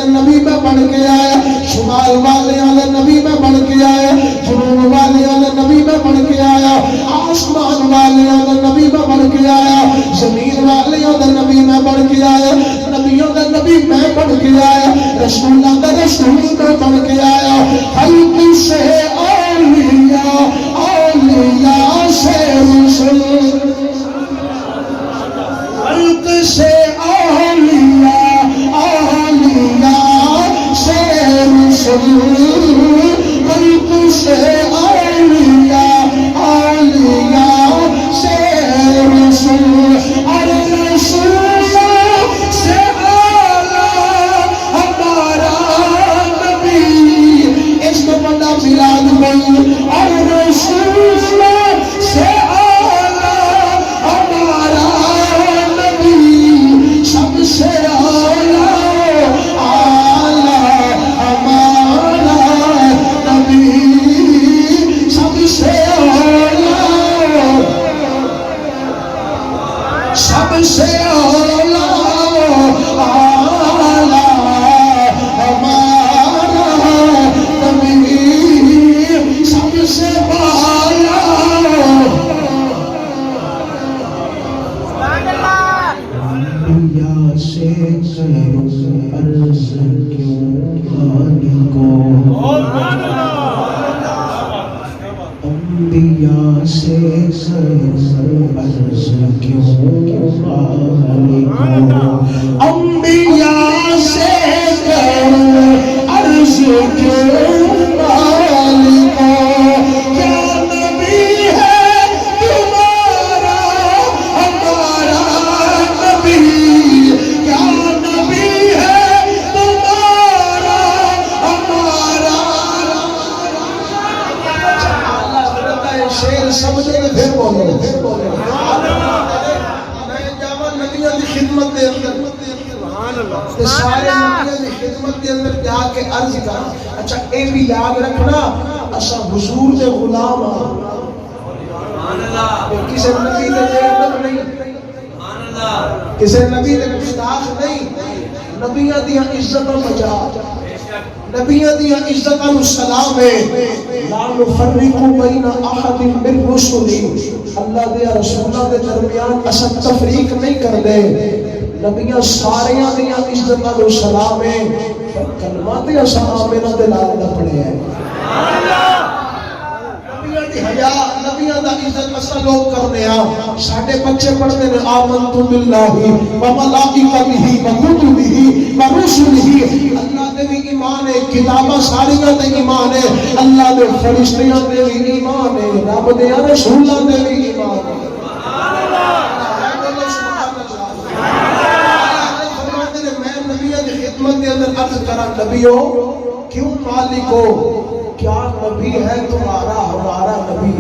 جلال والے والے نبی میں بن کے آیا، جنون والے والے نبی میں بن کے آیا، آسمان والے والے نبی میں بن کے آیا، زمین والے والے نبی میں بن کے آیا، نبیوں کا نبی میں بن کے آیا، رسولوں کا رسول میں بن کے آیا، حلق سے اولیاء، اولیاء سے رسول، حلق سے اولیاء، اولیاء سے رسول، حلق سے اولیاء، اولیاء سے رسول، اور رسولوں سے اعلیٰ ہمارا نبی، اس کو بڑا میلاد بول، اور رسولوں سے اعلیٰ ہمارا نبی، سب سے اعلیٰ اعلیٰ ہمارا نبی، سب سے اعلیٰ، سب سے اعلیٰ اعلیٰ ہمارا نبی، سب سے اعلیٰ۔ انبیاء سے کروں عرض کیوں خالقو، انبیاء سے کروں عرض کیوں خالقو، انبیاء سے کروں عرض کیوں خالقو، کیا نبی ہے تمہارا ہمارا نبی، کیا نبی ہے تمہارا ہمارا، شیر سمجھے گے پھر بولو، میں جاوا نبیوں کی خدمت دے اندر، تے سارے نبیوں کی خدمت دے اندر جا کے عرض کر، اچھا اے بھی یاد رکھنا اسا حضور دے غلام ہاں، کسی نبی دے غیرت نہیں، کسی نبی دے گستاخ نہیں، نبیوں دی عزت و بچا، نبیوں دی عزت و سلام ہے، لا نفرق بین احد من رسلی، اللہ دے رسولوں دے درمیان اسا تفریق نہیں کر دے، نبیاں ساریاں دی عزت و سلام ہے، کلمہ تے اسا آمنہ دے نال نہ پڑھے ہیں، نبیاں دی حیا، نبیاں دا عزت اسا لوگ کرنے ہاں، ساڈے بچے پڑھتے ہیں آمنت باللہ و ملائکتہ و کتبہ و رسلہ، اللہ دے بھی ایمان ہے، کتاباں ساریاں تے ایمان ہے، اللہ دے فرشتیاں تے بھی ایمان ہے، رب دے رسولاں تے بھی ایمان ہے، خدمت کے اندر عرض کرا نبیو کیوں مالک ہو، کیا نبی ہے تمہارا ہمارا نبی،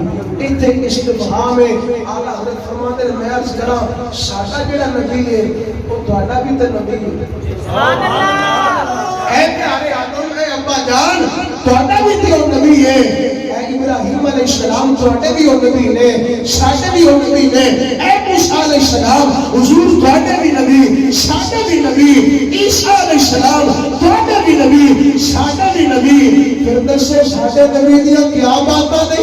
اتھے استفہام ہے، اعلیٰ حضرت فرماتے ہیں میں عرض کرا ساڈا جڑا نبی ہے وہ تہاڈا بھی تے نبی ہے، سبحان اللہ، اے پیارے آدم اے ابا جان تہاڈا بھی تے نبی ہے، اے ابراہیم علیہ السلام تہاڈے بھی وہ نبی نے، ساڈے بھی وہ نبی نے، اے موسیٰ علیہ السلام حضور تہاڈے بھی نبی، ساڈے بھی نبی، عیسیٰ علیہ السلام تہاڈے بھی نبی، ساڈے بھی نبی، پھر دسو ساڈے نبی دیاں کیا باتاں نے،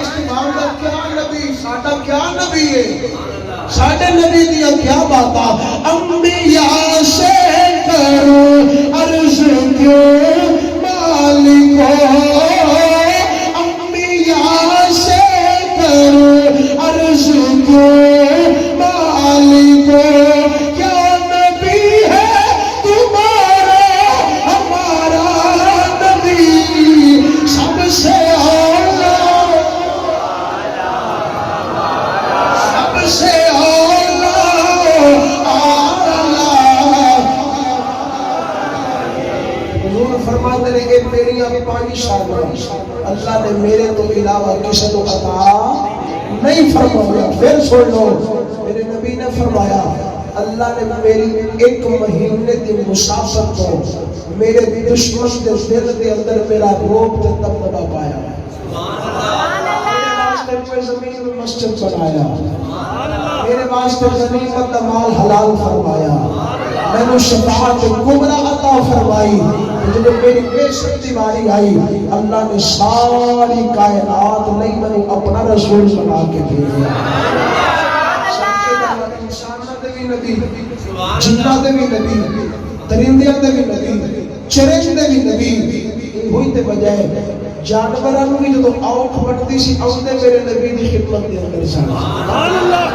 استفہام دا کیا نبی، ساڈا کیا نبی ہے، ساڈے نبی دیاں کیا باتاں، انبیاء سے کرو عرض کیوں مالکو، انبیاء سے کرو عرض کیوں مالکو، کیا نبی ہے تمہارا ہمارا نبی، سب سے اعلیٰ، سب سے فرماتے ہیں کہ میری اب پانی شاگرد اللہ نے میرے تو علاوہ کسی کو عطا نہیں فرمایا، پھر سن لو میرے نبی نے فرمایا اللہ نے میری ایک مہینے کی مسافت کو میرے دشمن کے دل کے اندر میرا روب تے دبدبا پایا، میرے واسطے کوئی زمین میں مسجد بنایا، میرے واسطے غنیمت کا مال حلال فرمایا، میں مینوں شفاعت کبریٰ عطا فرمائی. جب میری بیشت کی باری آئی اللہ نے ساری کائنات نہیں مینوں اپنا رسول بنا کے بھیجا. انساناں دے بھی نبی، جناں دے بھی نبی، درندیاں دے بھی نبی، چرندے بھی نبی. ہوئی تے بجائے جانوراں نوں بھی جدوں آؤکھ وٹدی سی اوندے میرے نبی دی خدمت دے اندر سن. سبحان اللہ.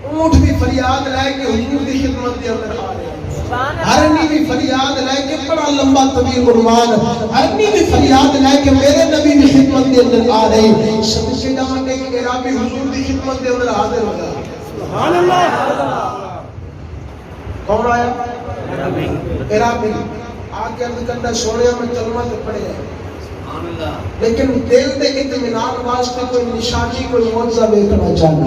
اونٹ بھی فریاد لے کے حضور دی خدمت دے اندر آ رہے ہیں. ہرنی بھی فریاد لے کے بڑا لمبا طویل عنوان، ہرنی بھی فریاد لے کے میرے نبی دی خدمت دے اندر آ رہی. صدقے جاواں کہ عربی حضور دی خدمت دے اندر حاضر ہو گیا. سبحان اللہ. کون آیا؟ عربی. آگے عرض کرنا سونے میں کلمہ تو پڑھے ہیں لیکن دل دے اطمینان واسطے کوئی نشانی کوئی معجزہ دیکھنا چاہنا.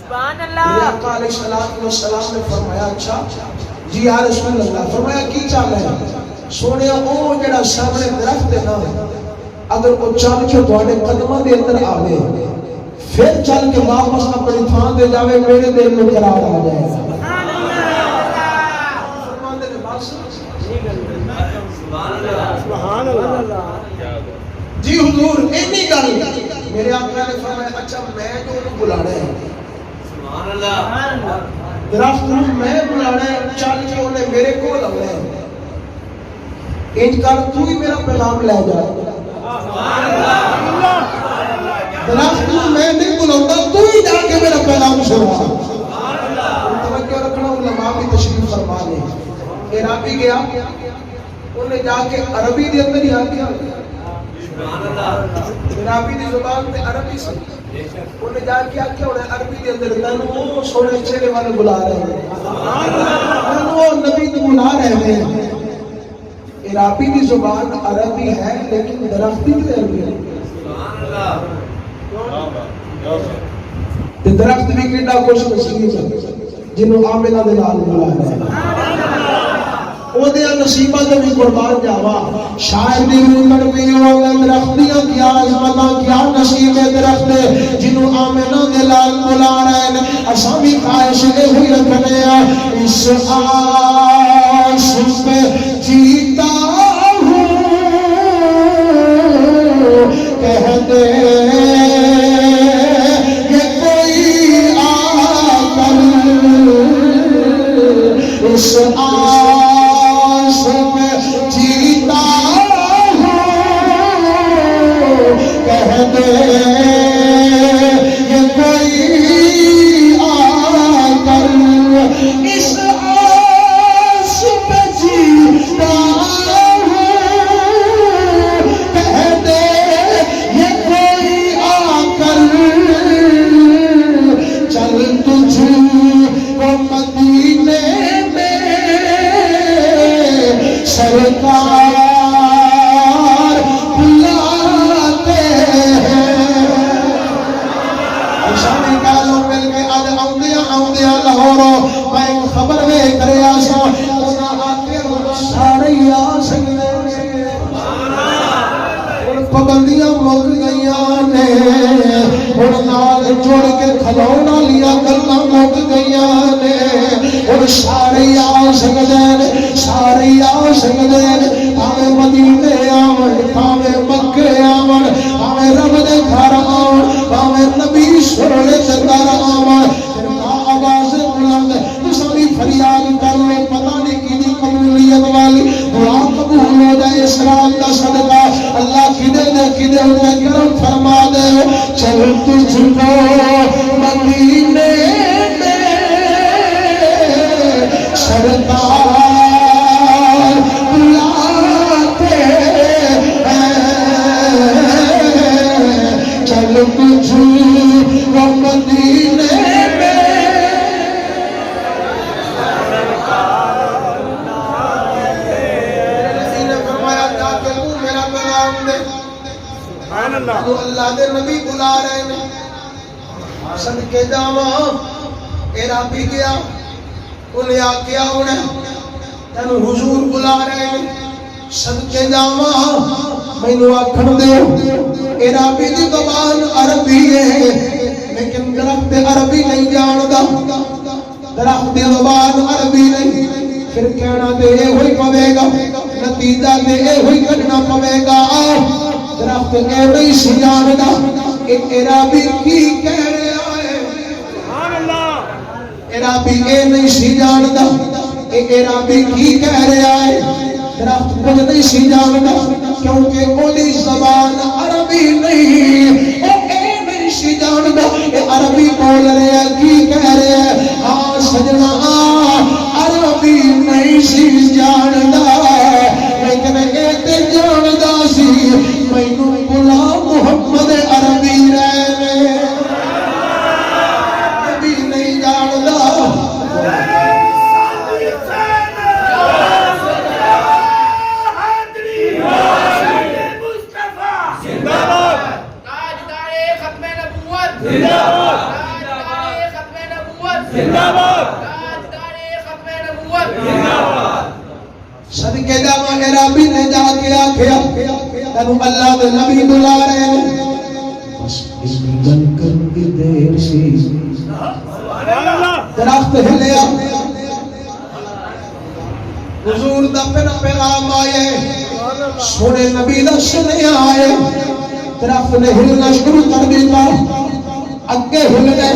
سبحان اللہ. آقا علیہ السلام نے فرمایا اچھا جی یا رسول اللہ. فرمایا کی چال ہے؟ سونے او جڑا سامنے درخت ہے نا اگر وہ چل کے تواڈے قدماں دے اندر آوے پھر چل کے واپس اپنی تھان دے جاوے میرے دل میں قرار آ جائے گا. سبحان اللہ. جی حضور اینی گل میرے آقا نے فرمایا اچھا میں جو انہوں بلانا ہے سبحان اللہ درخت نوں میں بلانا ہے چل کے انہیں میرے کو لانا ہے. انج کر تو ہی میرا پیغام لے جا. سبحان اللہ. درخت نوں میں نہیں بلاوندا تو ہی جا کے میرا پیغام سنا. سبحان اللہ. توجہ رکھنا علماء بھی تشریف فرما لے. عربی گیا انہیں جا کے عربی دے اندر ہی آگیا. سبحان اللہ. عربی دی زبان تے عربی سے انہیں جا کے آگیا انہیں عربی دے اندر تنو سونے چہرے والے بلا رہے ہیں. سبحان اللہ. تنو نبی تو بلا رہے ہیں. عربی دی زبان عربی ہے لیکن درختی بھی عربی ہے. سبحان اللہ. تے درخت بھی کیڑا خوش نصیب ہے جنوں آمنہ دے نال بلا رہے ہیں. او دے نصیباں تے بھی قربان جاوا. شاعر دی روح کڑوی ہوے درختیاں کیا عظمتاں کیا نصیب درخت جنوں آمنہ دے نال بلا رہے ہیں. اساں بھی خواہش اے ہوئی رکھنے آ اس آس پہ جیتا ہوں کہہ دے اس آس میں جیتا ہوں کہہ دے یہ کوئی آ کر اس آس پہ جیتا ہوں کہہ دے یہ کوئی آ کر چل تجھ کو مدینے سرکار بلاتے ہیں. شامی کالوں مل کے آج آؤندیاں لاہوروں میں ایک خبر میں کرے آسا انہاں آتے سارے آ سکتے ان پابندیاں مک گئیاں نے ان نال جوڑ کے کھلونا لیا گلاں مک گئیاں نے اور سارے آ سکتے سارے آ سکتے پاویں مدینے آون پاویں مکے آون پاویں رب دے گھر آون پاویں نبی سونے دے در آون آواز بلند تساں بھی فریاد کر لو پتہ نہیں کیدی قبولیت والی دعا قبول ہو جائے اس رات دا صدقہ اللہ کدے کرم فرما دے. چل تجھ کو مدینے میں سرکار بلاتے ہیں. چل تجھ کو مدینے میں تو اللہ دے نبی بلا رہے ہیں. صدقے جاواں عربی گیا انہیں آکیا انہیں تینو حضور بلا رہے ہیں. صدقے جاواں مینوں آکھن دے عربی دی زبان عربی ہے لیکن درخت عربی نہیں جاندا. درخت دی زبان عربی نہیں، پھر کہنا تے اے ہوئی پوے گا، نتیجہ تے اے ہوئی کڈنا پوے گا۔ درخت اے نہیں سی جاندا کہ عربی کی کہہ رہا ہے، سبحان اللہ، عربی اے نہیں سی جاندا کہ عربی کی کہہ رہا ہے۔ درخت کچھ نہیں سی جاندا کیونکہ اوہدی زبان عربی نہیں، او اے نہیں سی جاندا کہ عربی بول رہا کی کہہ رہا ہے۔ ہاں سجنا عربی نہیں سی جاندا، لیکن اے تے جاندا سی مینوں غلام محمد عربی رہے عربی نہیں جاندا۔ صدقے جاواں عربی نے جا کے آکھیا تینوں اللہ دے نبی بلا رہے ہیں، بس گل کر کے دیر سی درخت ہلیا، حضور دا پیغام آئے، سونے نبی دا سنیا آئے، درخت نے ہلنا شروع کر دیا، اگے ہل گئے،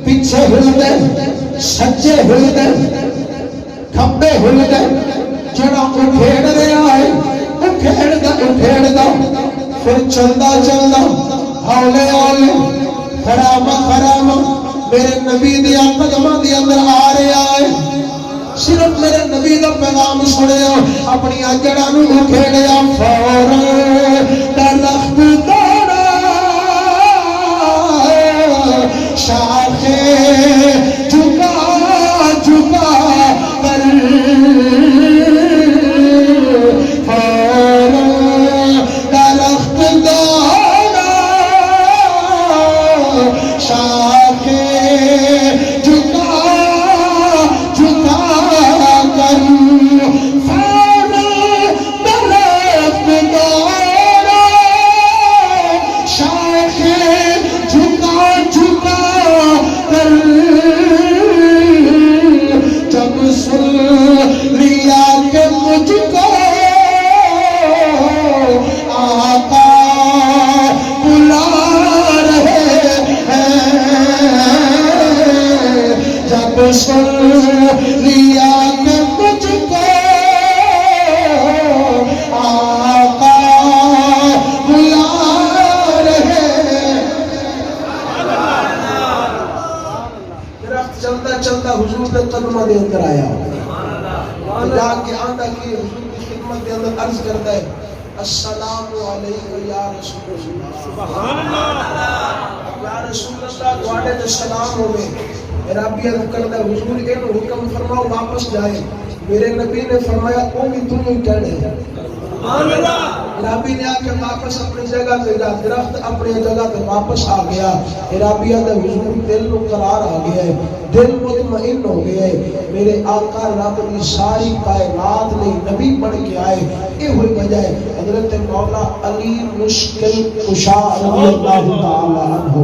پیچھے ہل گئے، سجے ہل گئے، کھبے ہل گئے، جڑا اٹھیڑ رہا ہے اٹھیڑ دا پھر چلدا چلدا ہولے ہولے خراما میرے نبی دیا قدماں دے اندر آ رہا ہے۔ صرف میرے نبی دا پیغام سنیا، اپنی جڑاں نوں اٹھیڑیا، فوراً درخت توڑا شاخے جھکا جھکا کر، قدمہ دے اندر آیا جا کے آندا کہ حضور کی خدمت دے اندر عرض کرتا ہے، السلام علیکم یا رسول اللہ، سبحان اللہ، یا رسول اللہ تواڈے تے سلام ہوے۔ ربی عرض کرتا ہے حضور اینو حکم فرماؤ واپس جائے۔ میرے نبی نے فرمایا او بھی تم ہی کہنے، سبحان اللہ۔ ربی نے آکے واپس اپنی جگہ تے جا، درخت اپنی جگہ تے واپس آ گیا۔ ربی عرض حضور دل کو قرار آ گیا ہے، دل مطمئن ہو گیا ہے، میرے آقا رب کی ساری کائنات نے نبی بن کے آئے۔ یہ ہوئی وجہ ہے حضرت مولا علی مشکل کشا رضی اللہ تعالی عنہ،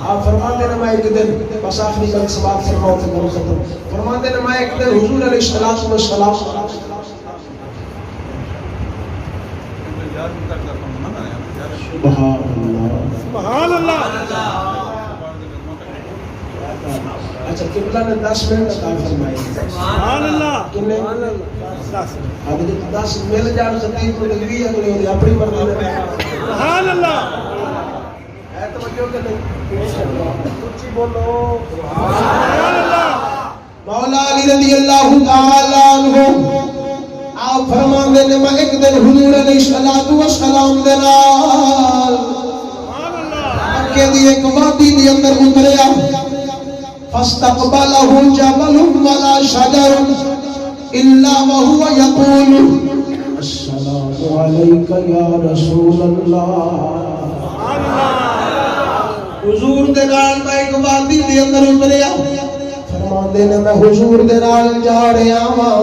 آپ فرماتے ہیں میں ایک دن، بس آخری کا سوال فرماؤ تو میں ختم، فرماتے ہیں میں ایک دن حضور علیہ السلام سبحان اللہ، اچھا قبلہ نے 10 منٹ عطا فرمائے، سبحان اللہ، کنے اب 10 مل جان خطیب کو لگی اگلے ہوتے اپنی مرضی میں، سبحان اللہ، ہے توجہ کہ نہیں؟ اونچی بولو سبحان اللہ۔ مولا علی رضی اللہ تعالی عنہ آپ فرماندے نے میں ایک دن حضور علیہ السلام دے نال مکے دی ایک وادی دے اندر اتریا، فاستقبلہ جبل ولا شجر الا وهو يقول السلام علیک یا رسول اللہ۔ حضور دے نال میں ایک وادی دے اندر اتریا، فرماندے نے میں حضور دے نال جا رہا ہاں،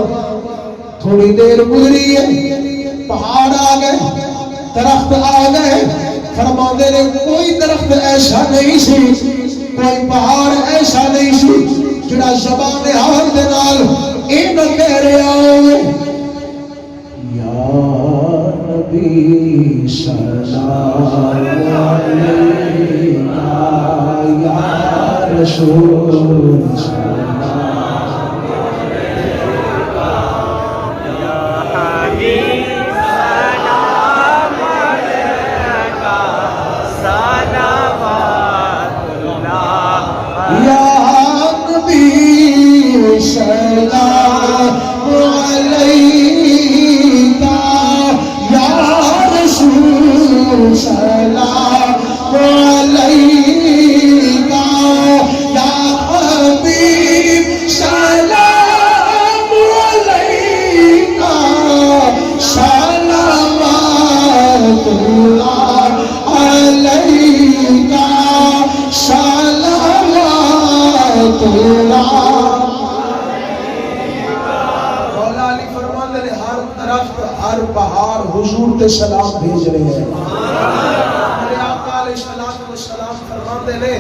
تھوڑی دیر گزری ہے، پہاڑ آ گئے، درخت آ گئے، فرماندے نے کوئی درخت ایسا نہیں سی، کوئی پہاڑ ایسا نہیں سی جڑا زبان حال دے نال اے نہ کہہ رہا ہوئے یا نبی سلام علیکہ یا رسول سلام حضور تے سلام بھیج رہے ہیں میرے آقا علیہ السلام فرماتے ہیں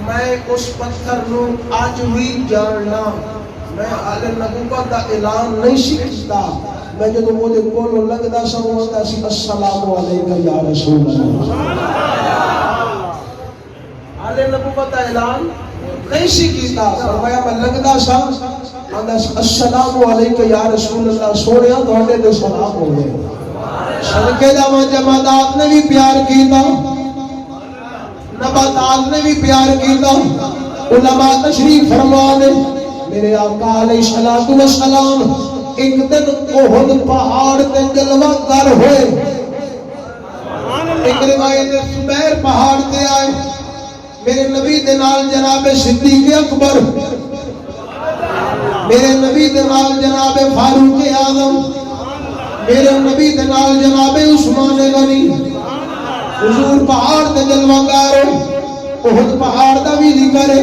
میں اس پتھر نو آج بھی جاننا میں حال نبوت دا اعلان نہیں سکتا میں جدو مجھے کولو لگدا سا ہوتا سی السلام علیکہ یا رسول اللہ حال نبوت دا اعلان نہیں سکتا فرمایا میں لگدا سا السلام علیکہ یا رسول اللہ سونیا تواڈے تے سلام ہو گئے صدقے جاواں جمادات نے بھی پیار کیتا نباتات نے بھی پیار کیتا علماء تشریف فرما دے میرے آقا علیہ السلام ایک دن احد پہاڑ تے جلوہ گر ہوئے ایک روایت زبیر پہاڑ تے آئے میرے نبی دے نال جناب صدیق اکبر میرے نبی دے نال جناب فاروق اعظم میرے نبی دے نال جناب عثمان غنی حضور پہاڑ تے جلوہ گر احد پہاڑ دا بھی ذکر ہے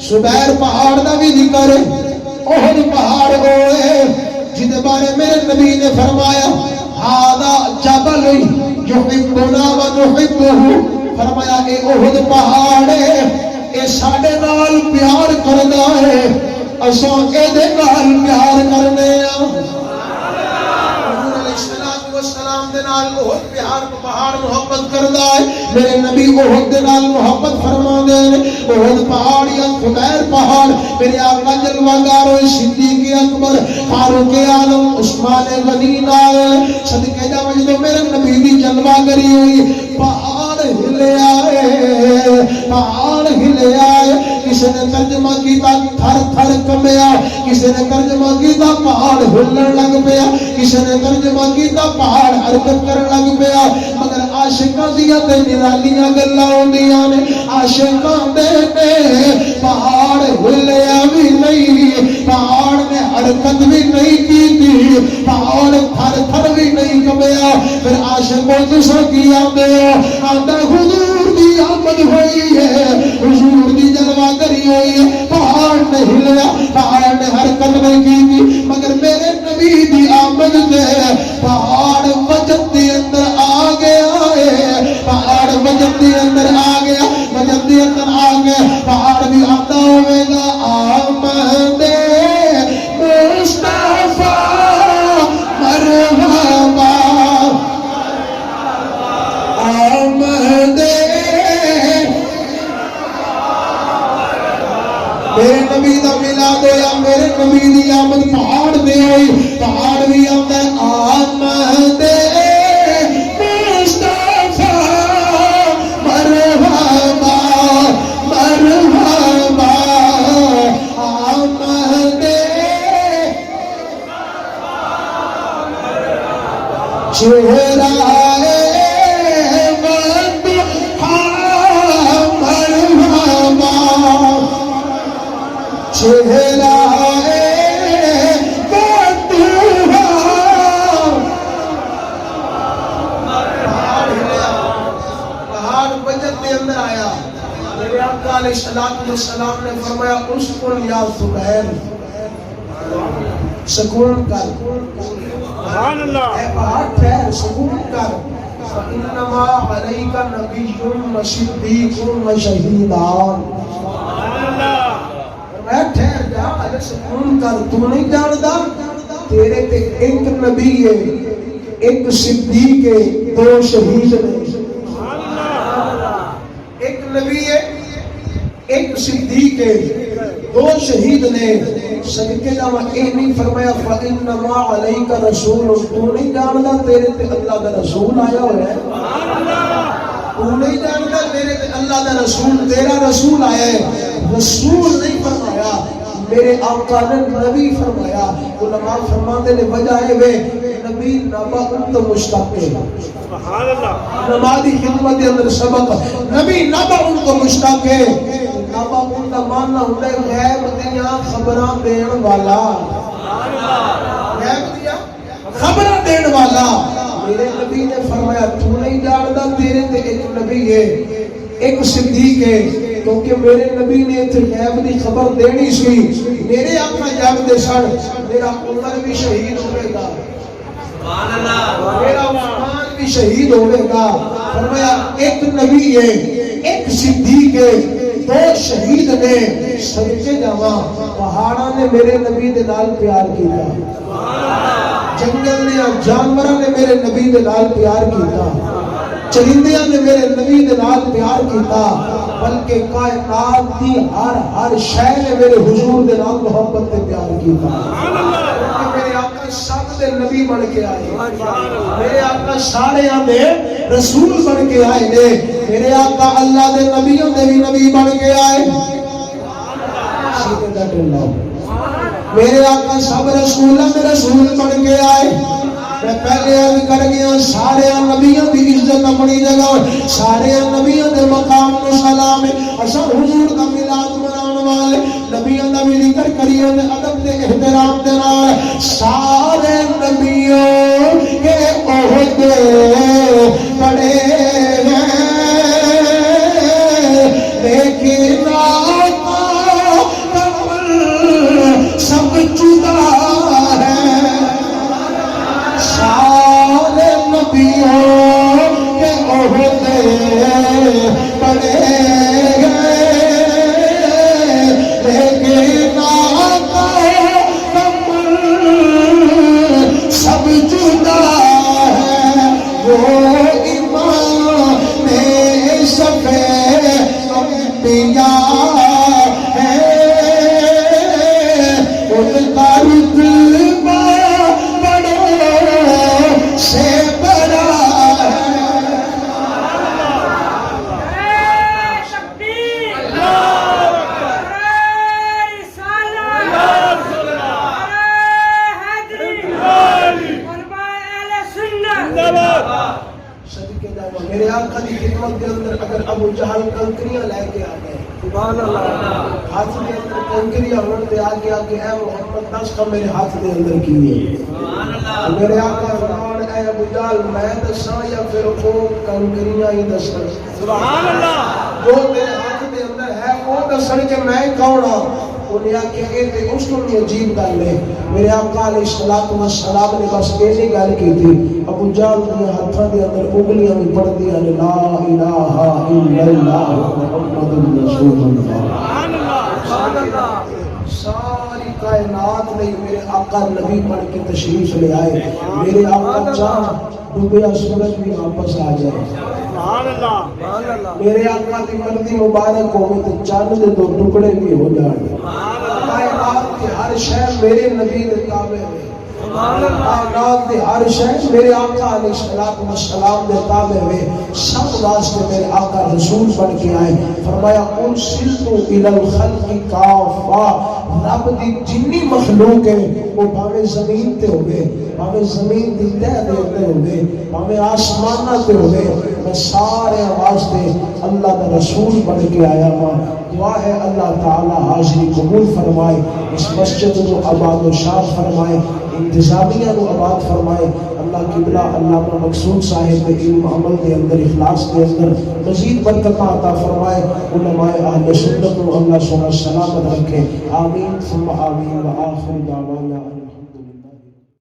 زبیر پہاڑ دا بھی ذکر ہے احد پہاڑ ہوئے جن بارے میرے نبی نے فرمایا ہذا جبل یحبنا و نحبہ فرمایا اے احد پہاڑ ہے اے ساڈے نال پیار کردا ہے اساں اے دے نال پیار کرنے ہاں السلام دے نال احد پیار پہاڑ محبت کردا ہے میرے نبی احد دے نال محبت فرما دے احد پہاڑ یا زبیر پہاڑ میرے آقا جلوہ گر ہوئے صدیق اکبر فاروق اعظم عثمان غنی نال صدقے جاواں جدوں میرے نبی دی جلوہ گری ہوئی پہاڑ ہلے آئے پہاڑ ہلے آئے کسی نے ترجمہ کیتا تھر تھر کمیا کسی نے ترجمہ کیتا پہاڑ ہلن لگ پیا کسی نے ترجمہ کیتا پہاڑ حرکت کرن لگ پیا مگر عاشقاں دیاں تے نرالیاں گلاں ہوندیاں نے عاشقاں دے پہاڑ ہلیا بھی نہیں پہاڑ نے حرکت بھی نہیں کی پہاڑ تھر تھر بھی نہیں کمیا پھر عاشقوں تساں کی آندے ہو آندا حضور دی آمد ہوئی ہے حضور دی جلوہ گری ہوئی ہے پہاڑ نے ہلیا پہاڑ نے حرکت نہیں کی مگر میرے نبی دی آمد سے پہاڑ وجد دی اندر آ گیا ہے پہاڑ وجد دی اندر آ گیا وجد دی اندر آ گیا پہاڑ بھی آتا ہوئے گا آمد مصطفیٰ مرحبا آمد میرے نبی دا میلاد ہویا میرے نبی دی آمد پہاڑ دے ہوئی پہاڑ بھی آمد آمد مصطفیٰ مرحبا مرحبا آمد چہرہ چہرہ پہاڑ وجد کے اندر آیا میرے آقا علیہ السلام نے فرمایا اسکن یا زبیر سکون کر سبحان اللہ اے پہاڑ ٹھہر سکون کر فإنما علیک نبی و صدیق و شہیدان سبحان اللہ سکون کر، تو نہیں جاندا تیرے تے ایک نبی ہے، ایک صدیق ہے، دو شہید نے۔ ایک نبی ہے، ایک صدیق ہے، دو شہید نے۔ صدقے جاواں اے نہیں فرمایا فَإِنَّمَا عَلَيْكَ رَسُولٌ، تو نہیں جاندا تیرے تے اللہ کا رسول آیا ہوا ہے۔ تو نہیں جاندا تیرے تے اللہ کا رسول، تیرا رسول آیا ہے۔ رسول نہیں فرمایا، میرے آقا نے نبی فرمایا۔ علماء فرماتے نے وجہ ہے وہ نبی نبا تو مشتق ہے۔ سبحان اللہ۔ نمازی خدمت کے اندر سبق نبی نبا ان کو مشتق ہے۔ نبا ان کا ماننا ہوتا ہے غیب دیاں خبراں دین والا، غیب دیاں خبراں دین والا۔ میرے نبی نے فرمایا تو نہیں جاندا تیرے تے ایک نبی ہے، ایک صدیق ہے، کیونکہ میرے نبی نے تے غیب دی خبر دینی سی۔ میرے آقا جانتے سن میرا عمر بھی شہید ہوئے گا، سبحان اللہ، میرا عثمان بھی شہید ہوئے گا۔ فرمایا ایک نبی ہے، ایک صدیق ہے، دو شہید نے۔ صدقے جاواں پہاڑاں نے میرے نبی دے نال پیار کیتا، جنگل نے جانوراں نے میرے نبی دے نال پیار کیتا، چرندیاں نے میرے نبی دے نال پیار کیتا، بلکہ کائنات دی ہر شے نے میرے حضور دے نال محبت تے پیار کیتا۔ میرے آقا سب دے نبی بن کے آئے، میرے آقا سارے دے رسول بن کے آئے نے۔ میرے آقا اللہ دے نبیوں دے بھی نبی بن کے آئے۔ میرے آقا سب رسولوں دے رسول بن کے آئے۔ میں پہلے عرض کر گیا سارے نبیوں دی عزت اپنی جگہ، سارے نبیوں دے مقام کو سلام ہے۔ اساں حضور دا میلاد مناون والے نبیوں دا بھی ذکر کریے تے ادب تے احترام دے نال۔ سارے نبیوں کے عہدے بڑے ہیں لیکن آقا سب جدا ہے۔ سارے نبیوں کے عہدے بڑے ہیں لیکن آقا سب جدا ہے۔ وہ امام صفے انبیاء ہے، ان کا رتبہ سے بڑا میرے آقا کی خدمت کے اندر اگر ابو جہل کنکریاں لے کے آ گئے، سبحان اللہ، ہاتھ کے اندر کنکریاں ہوتے آگے آگے اے محمد دس کا میرے ہاتھ کے اندر کی ہے، سبحان اللہ۔ میرے آقا فرمان اے ابو جہل میں دساں یا پھر وہ کنکریاں ہی دساں، سبحان اللہ، جو میرے ہاتھ کے اندر ہے وہ دسن کہ میں کون ہوں۔ انہیں آکھیا کہ اس کو بھی عجیب گل ہے۔ میرے آقا علیہ السلام نے بس یہ گل کی تھی، ابو جہل کے ہاتھوں کے اندر انگلیاں بھی پڑھ دیا نے لا الہ الا اللہ محمد رسول اللہ۔ ساری کائنات میں میرے آقا نبی بن کے تشریف لے آئے۔ میرے آقا چاہ ڈوبیا سورج بھی واپس آ جائے، میرے آقا کی مرضی مبارک ہوئے تو چاند دے دو ٹکڑے بھی ہو جائیں، کائنات کی ہر شے میرے نبی نے تابع ہے، کائنات کی ہر شے میرے آقا علیہ السلام نے تابع ہے۔ سب واسطے میرے آقا رسول بن کے آئے۔ فرمایا ارسلت الی الخلق کافہ، رب دی جنی مخلوق ہے وہ بھاوے زمین تے ہوئے، بھاوے زمین دی تہ دے تے ہوئے، بھاوے آسمانہ تے ہوئے، میں سارے واسطے اللہ کا رسول بن کے آیا ہوں۔ دعا ہے اللہ تعالی حاضری قبول فرمائے، اس مسجد کو آباد و شاد فرمائے، انتظامیہ کو آباد فرمائے۔ اللہ قبلہ علامہ مقصود صاحب کے علم عمل کے اندر اخلاص کے اندر مزید برکت عطا فرمائے۔ علماء اہل سنت کو اللہ سبحانہ سلامت رکھے، آمین ثم آمین۔ وآخر دعوانا